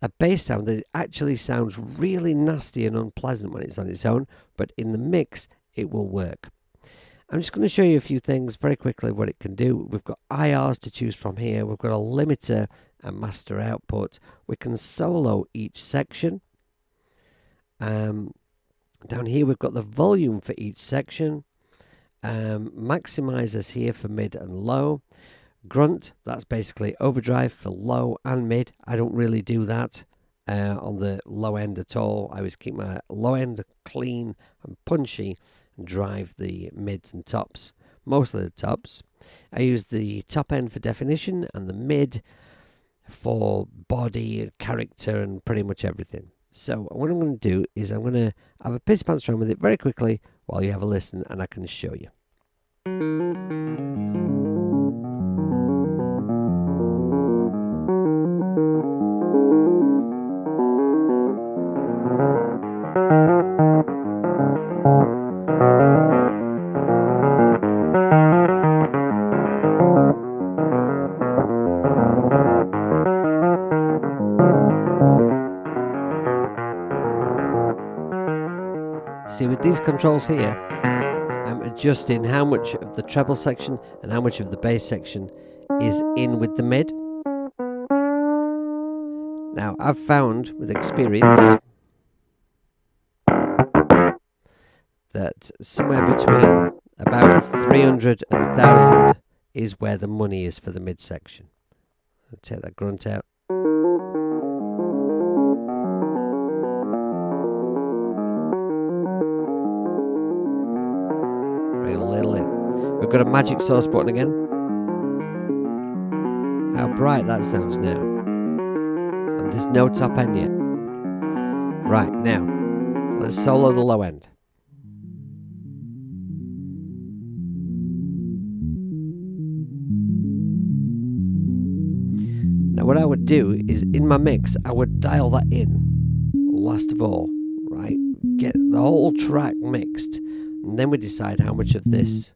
a bass sound that actually sounds really nasty and unpleasant when it's on its own, but in the mix, it will work. I'm just going to show you a few things very quickly what it can do. We've got IRs to choose from here. We've got a limiter and master output. We can solo each section. Down here, we've got the volume for each section. Maximizers here for mid and low. Grunt, that's basically overdrive for low and mid. I don't really do that on the low end at all. I always keep my low end clean and punchy and drive the mids and tops, mostly the tops. I use the top end for definition and the mid for body and character and pretty much everything. So what I'm going to do is I'm going to have a piss pants around with it very quickly while you have a listen, and I can show you. See, with these controls here, I'm adjusting how much of the treble section and how much of the bass section is in with the mid. Now, I've found with experience that somewhere between about 300 and 1,000 is where the money is for the mid section. I'll take that grunt out. Bring a little in. We've got a magic source button again. How bright that sounds now. And there's no top end yet. Right, now, let's solo the low end. Now what I would do is, in my mix, I would dial that in, last of all, right? Get the whole track mixed, and then we decide how much of this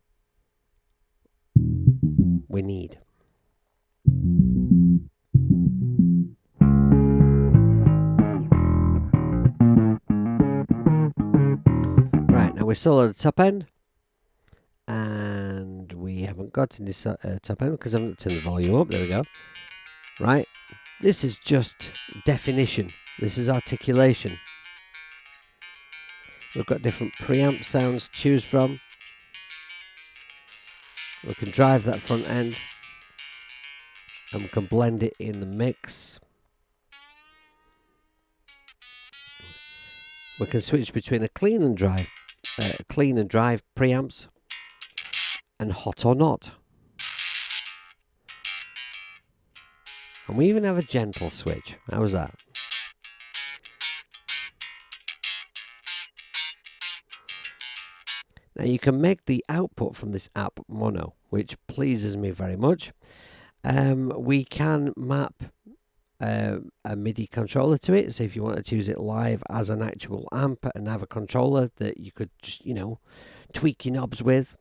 we need. Right, now we solo the top end, and we haven't got any top end because I haven't turned the volume up. There we go. Right, this is just definition. This is articulation. We've got different preamp sounds to choose from. We can drive that front end, and we can blend it in the mix. We can switch between a clean and drive preamps and hot or not. And we even have a gentle switch. How was that? Now you can make the output from this app mono, which pleases me very much. We can map a MIDI controller to it, so if you wanted to use it live as an actual amp and have a controller that you could just, tweak your knobs with,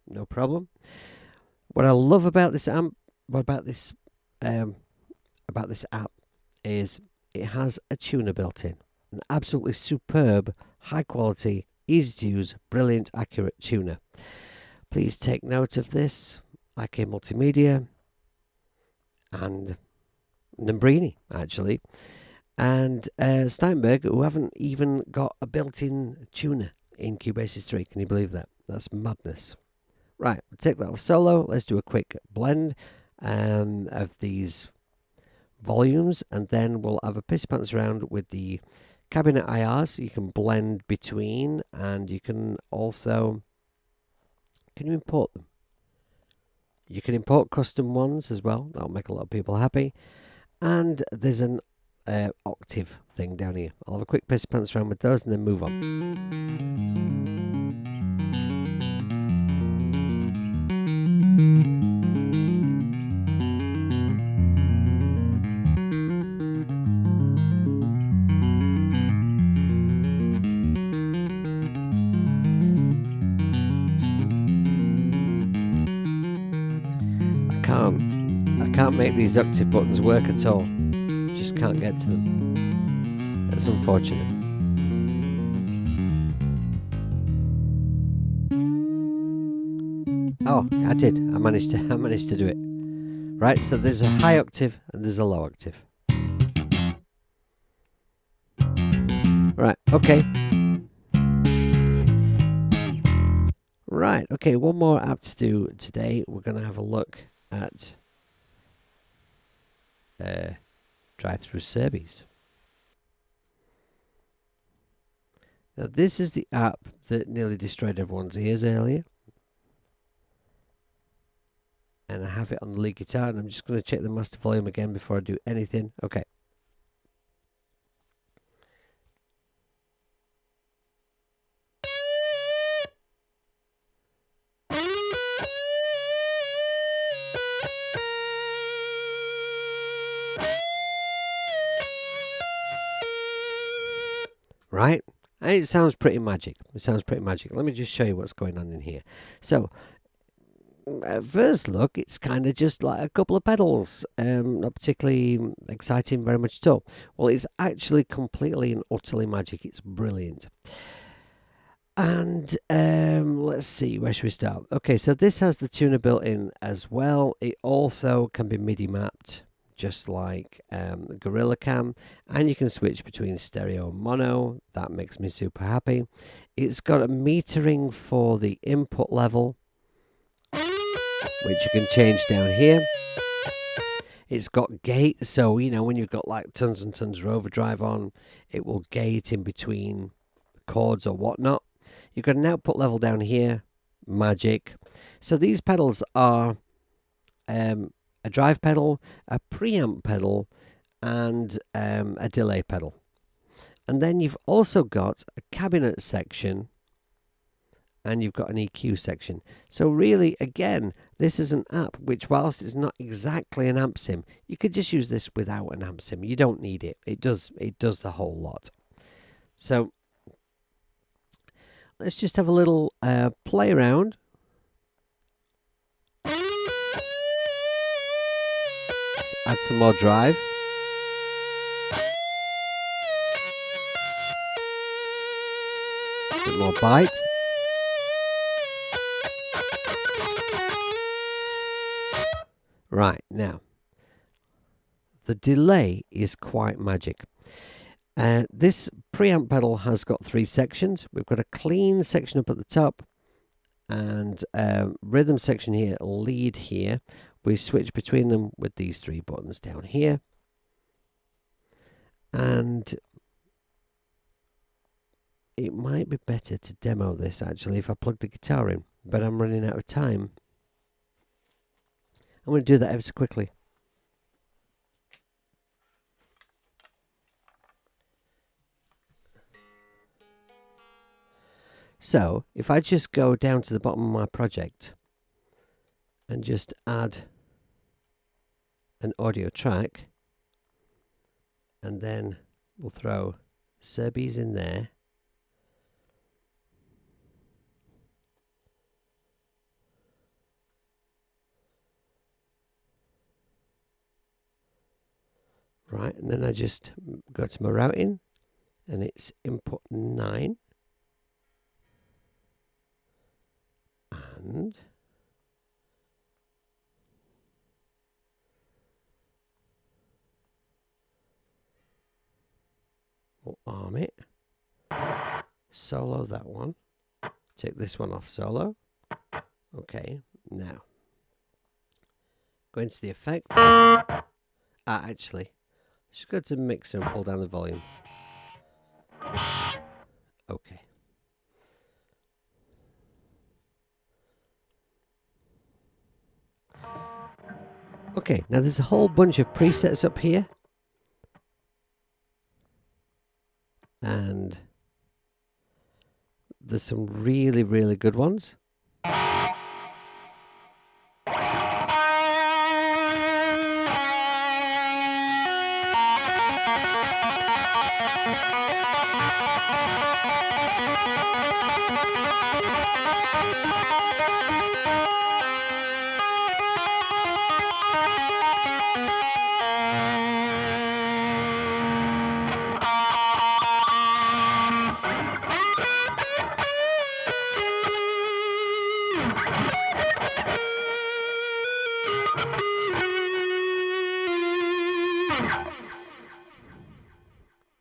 no problem. What I love about this amp, about this app, is it has a tuner built in, an absolutely superb, high quality, easy to use, brilliant, accurate tuner. Please take note of this. IK Multimedia and Nambrini, actually, and Steinberg, who haven't even got a built-in tuner in Cubasis 3. Can you believe that? That's madness. Right, we'll take that off solo. Let's do a quick blend of these volumes, and then we'll have a pissy pants around with the cabinet IRs. You can blend between, and you can also, can you import them? You can import custom ones as well. That'll make a lot of people happy. And there's an octave thing down here. I'll have a quick pissy pants around with those and then move on. I can't make these octave buttons work at all. Just can't get to them. That's unfortunate. Oh, I did. I managed to do it. Right, so there's a high octave and there's a low octave. Right, okay. Right, okay, one more app to do today. We're going to have a look at DriveThru Cerbes. Now this is the app that nearly destroyed everyone's ears earlier. and I have it on the lead guitar, and I'm just going to check the master volume again before I do anything. Okay. Right? And it sounds pretty magic. It sounds pretty magic. Let me just show you what's going on in here. So, at first look, it's kind of just like a couple of pedals. Not particularly exciting, very much at all. Well, it's actually completely and utterly magic. It's brilliant. And let's see, where should we start? Okay, so this has the tuner built in as well. It also can be MIDI mapped, just like Gorilla can, and you can switch between stereo and mono. That makes me super happy. It's got a metering for the input level, which you can change down here. It's got gate, so you know when you've got like tons and tons of overdrive on, it will gate in between chords or whatnot. You've got an output level down here, magic. So these pedals are a drive pedal, a preamp pedal, and a delay pedal. And then you've also got a cabinet section, and you've got an EQ section. So really, again, this is an app which, whilst it's not exactly an amp sim, you could just use this without an amp sim. You don't need it. It does the whole lot. So let's just have a little play around. Let's add some more drive. A bit more bite. Right, now, the delay is quite magic. This preamp pedal has got 3 sections. We've got a clean section up at the top, and rhythm section here, lead here. We switch between them with these 3 buttons down here. And it might be better to demo this actually if I plug the guitar in, but I'm running out of time. I'm going to do that ever so quickly. So, if I just go down to the bottom of my project and just add an audio track, and then we'll throw Cerbes in there. Right, and then I just go to my routing, and it's input 9. And we'll arm it. Solo that one. Take this one off solo. Okay, now go into the effect. Actually, just go to the mixer and pull down the volume. Okay. Okay, now there's a whole bunch of presets up here. And there's some really, really good ones.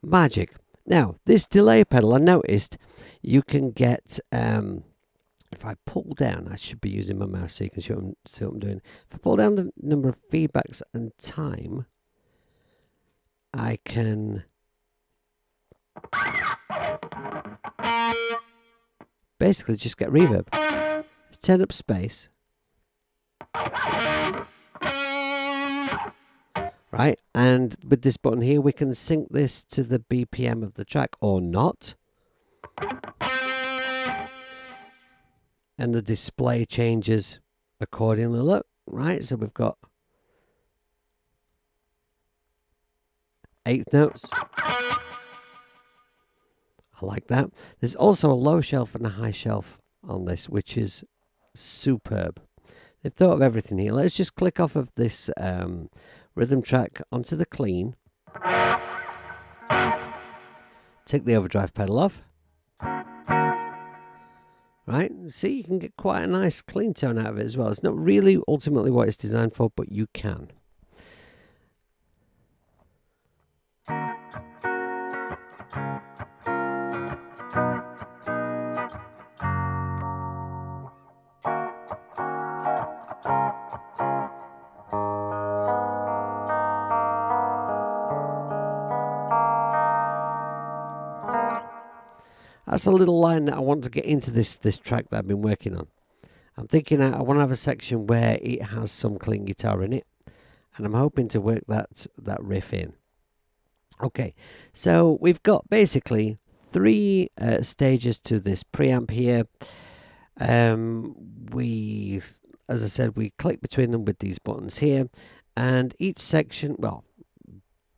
Magic. Now, this delay pedal, I noticed you can get, if I pull down, I should be using my mouse so you can see what I'm doing. If I pull down the number of feedbacks and time, I can basically just get reverb. Let's turn up space. right? And with this button here, we can sync this to the BPM of the track or not. And the display changes accordingly. Look, right? So we've got eighth notes. I like that. There's also a low shelf and a high shelf on this, which is superb. They've thought of everything here. Let's just click off of this rhythm track onto the clean. Take the overdrive pedal off. Right, see, you can get quite a nice clean tone out of it as well. It's not really ultimately what it's designed for, but you can. That's a little line that I want to get into this track that I've been working on. I'm thinking I want to have a section where it has some clean guitar in it, and I'm hoping to work that riff in. Okay, so we've got basically 3 stages to this preamp here. As I said, we click between them with these buttons here, and each section, well,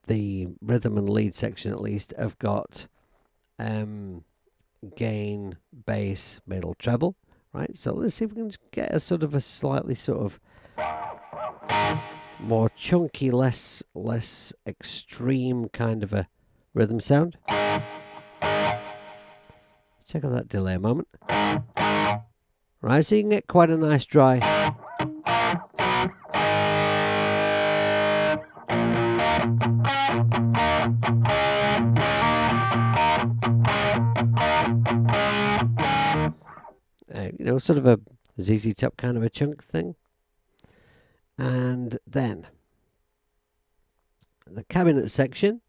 the rhythm and lead section at least, have got gain, bass, middle, treble, right? So let's see if we can get a sort of a slightly sort of more chunky, less extreme kind of a rhythm sound. Check out that delay a moment. Right, so you can get quite a nice dry. You know, sort of a ZZ Top kind of a chunk thing. And then the cabinet section.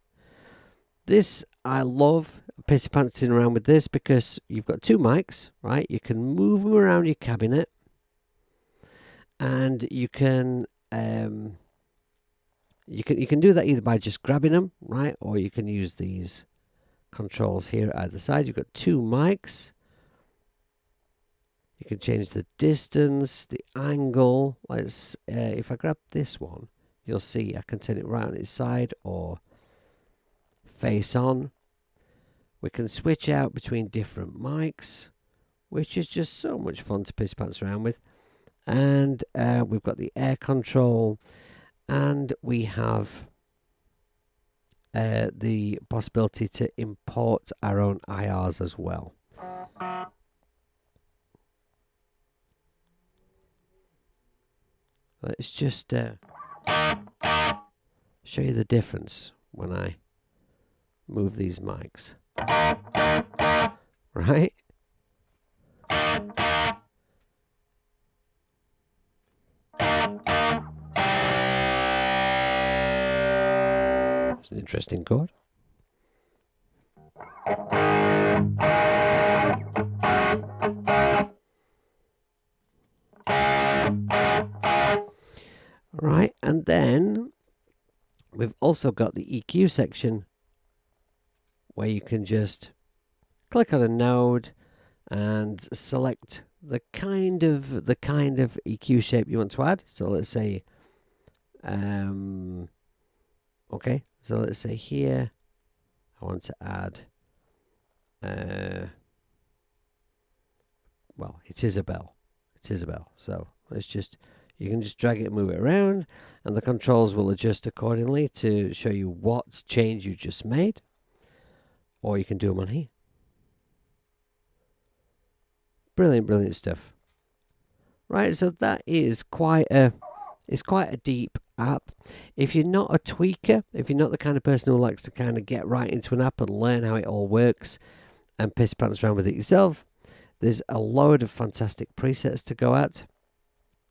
This I love pissy pantsing around with this because you've got 2 mics, right? You can move them around your cabinet, and you can do that either by just grabbing them, right, or you can use these controls here at either side. You've got 2 mics. You can change the distance, the angle. Let's if I grab this one, you'll see I can turn it right on its side or face on. We can switch out between different mics, which is just so much fun to piss pants around with. And we've got the air control, and we have the possibility to import our own IRs as well. Let's just show you the difference when I move these mics. Right? It's an interesting chord. Right, and then we've also got the EQ section where you can just click on a node and select the kind of EQ shape you want to add. So let's say okay, so let's say here I want to add well, it's Isabel. So let's just, you can just drag it and move it around, and the controls will adjust accordingly to show you what change you just made, or you can do them on here. Brilliant stuff. Right, so that is quite a deep app. If you're not a tweaker, if you're not the kind of person who likes to kind of get right into an app and learn how it all works and piss pants around with it yourself, there's a load of fantastic presets to go at.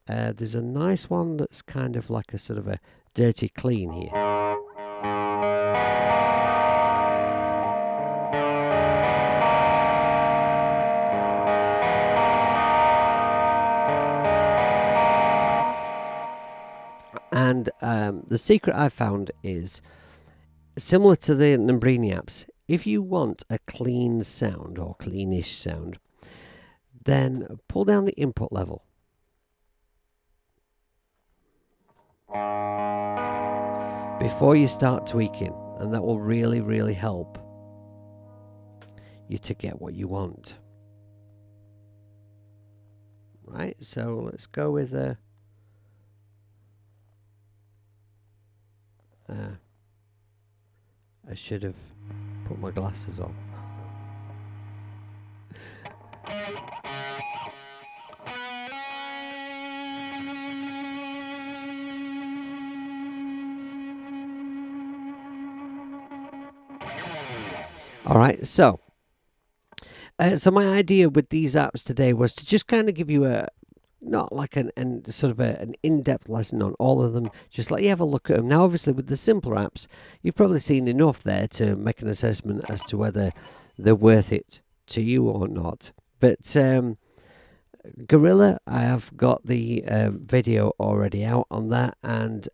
There's a nice one that's kind of like a sort of a dirty clean here. And And the secret I found is similar to the Numbrini apps. If you want a clean sound or cleanish sound, then pull down the input level. Before you start tweaking, and that will really, really help you to get what you want. Right, so let's go with I should have put my glasses on. All right, so my idea with these apps today was to just kind of give you a not like an in-depth lesson on all of them, just let you have a look at them. Now, obviously, with the simpler apps, you've probably seen enough there to make an assessment as to whether they're worth it to you or not. But Gorilla, I have got the video already out on that, and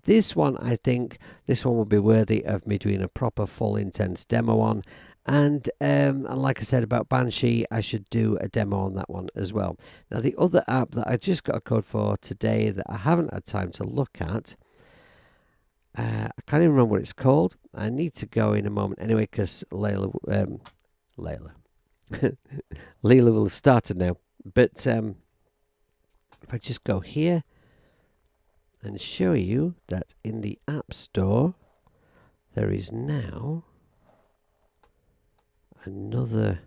this one, I think this one will be worthy of me doing a proper full intense demo on. And like I said about Banshee, I should do a demo on that one as well. Now, the other app that I just got a code for today that I haven't had time to look at, I can't even remember what it's called. I need to go in a moment anyway, because Leila will have started now. But if I just go here and show you that in the App Store, there is now another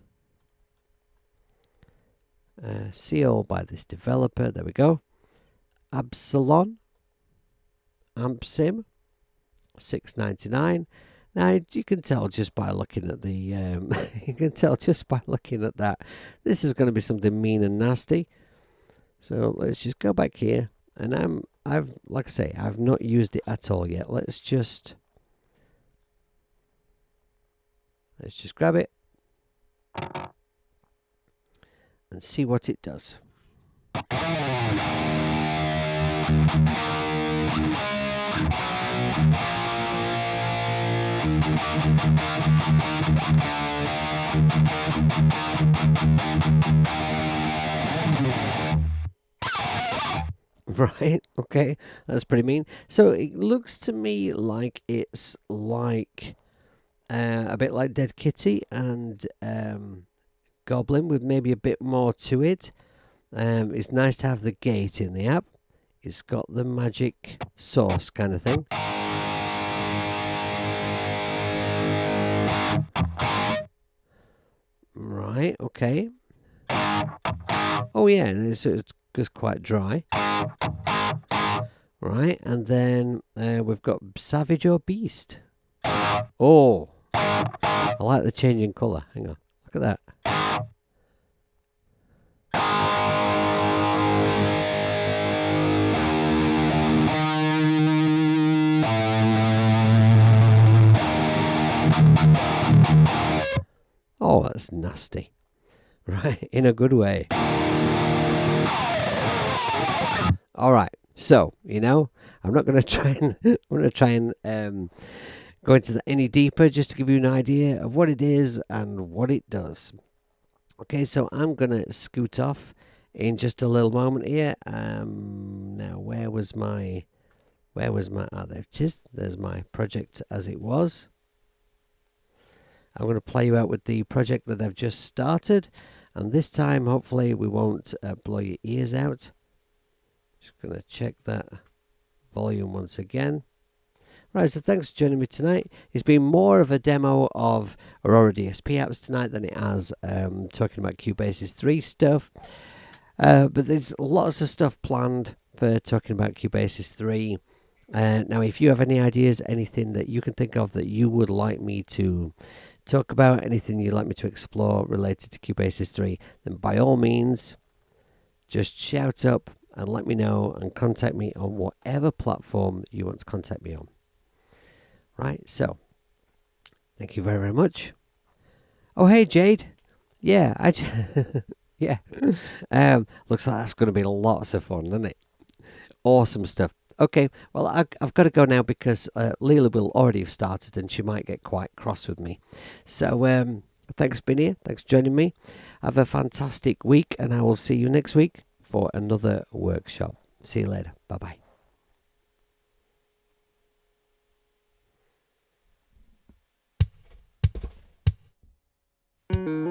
CO by this developer. There we go. Absylon, Ampsim, $6.99. Now you can tell just by looking at the you can tell just by looking at that, this is going to be something mean and nasty. So let's just go back here, and I've like I say, I've not used it at all yet. Let's just grab it and see what it does. Right, okay, that's pretty mean. So it looks to me like it's like a bit like Dead Kitty and Goblin, with maybe a bit more to it. It's nice to have the gate in the app. It's got the magic source kind of thing. Right, okay. Oh yeah, and it's quite dry. Right, and then we've got Savage or Beast. Oh, I like the changing colour. Hang on, look at that. Oh, that's nasty. Right, in a good way. All right, so, you know, I'm not going to try and go into that any deeper, just to give you an idea of what it is and what it does. Okay, so I'm going to scoot off in just a little moment here. Now, where was my, there it is. There's my project as it was. I'm going to play you out with the project that I've just started, and this time hopefully we won't blow your ears out. Just going to check that volume once again. Right, so thanks for joining me tonight. It's been more of a demo of Aurora DSP apps tonight than it has talking about Cubasis 3 stuff. But there's lots of stuff planned for talking about Cubasis 3. Now, if you have any ideas, anything that you can think of that you would like me to talk about, anything you'd like me to explore related to Cubasis 3, then by all means, just shout up and let me know and contact me on whatever platform you want to contact me on. Right, so thank you very, very much. Oh, hey, Jade. Yeah, yeah. Looks like that's going to be lots of fun, doesn't it? Awesome stuff. Okay, well, I've got to go now because Leela will already have started and she might get quite cross with me. So, thanks for being here. Thanks for joining me. Have a fantastic week, and I will see you next week for another workshop. See you later. Bye bye.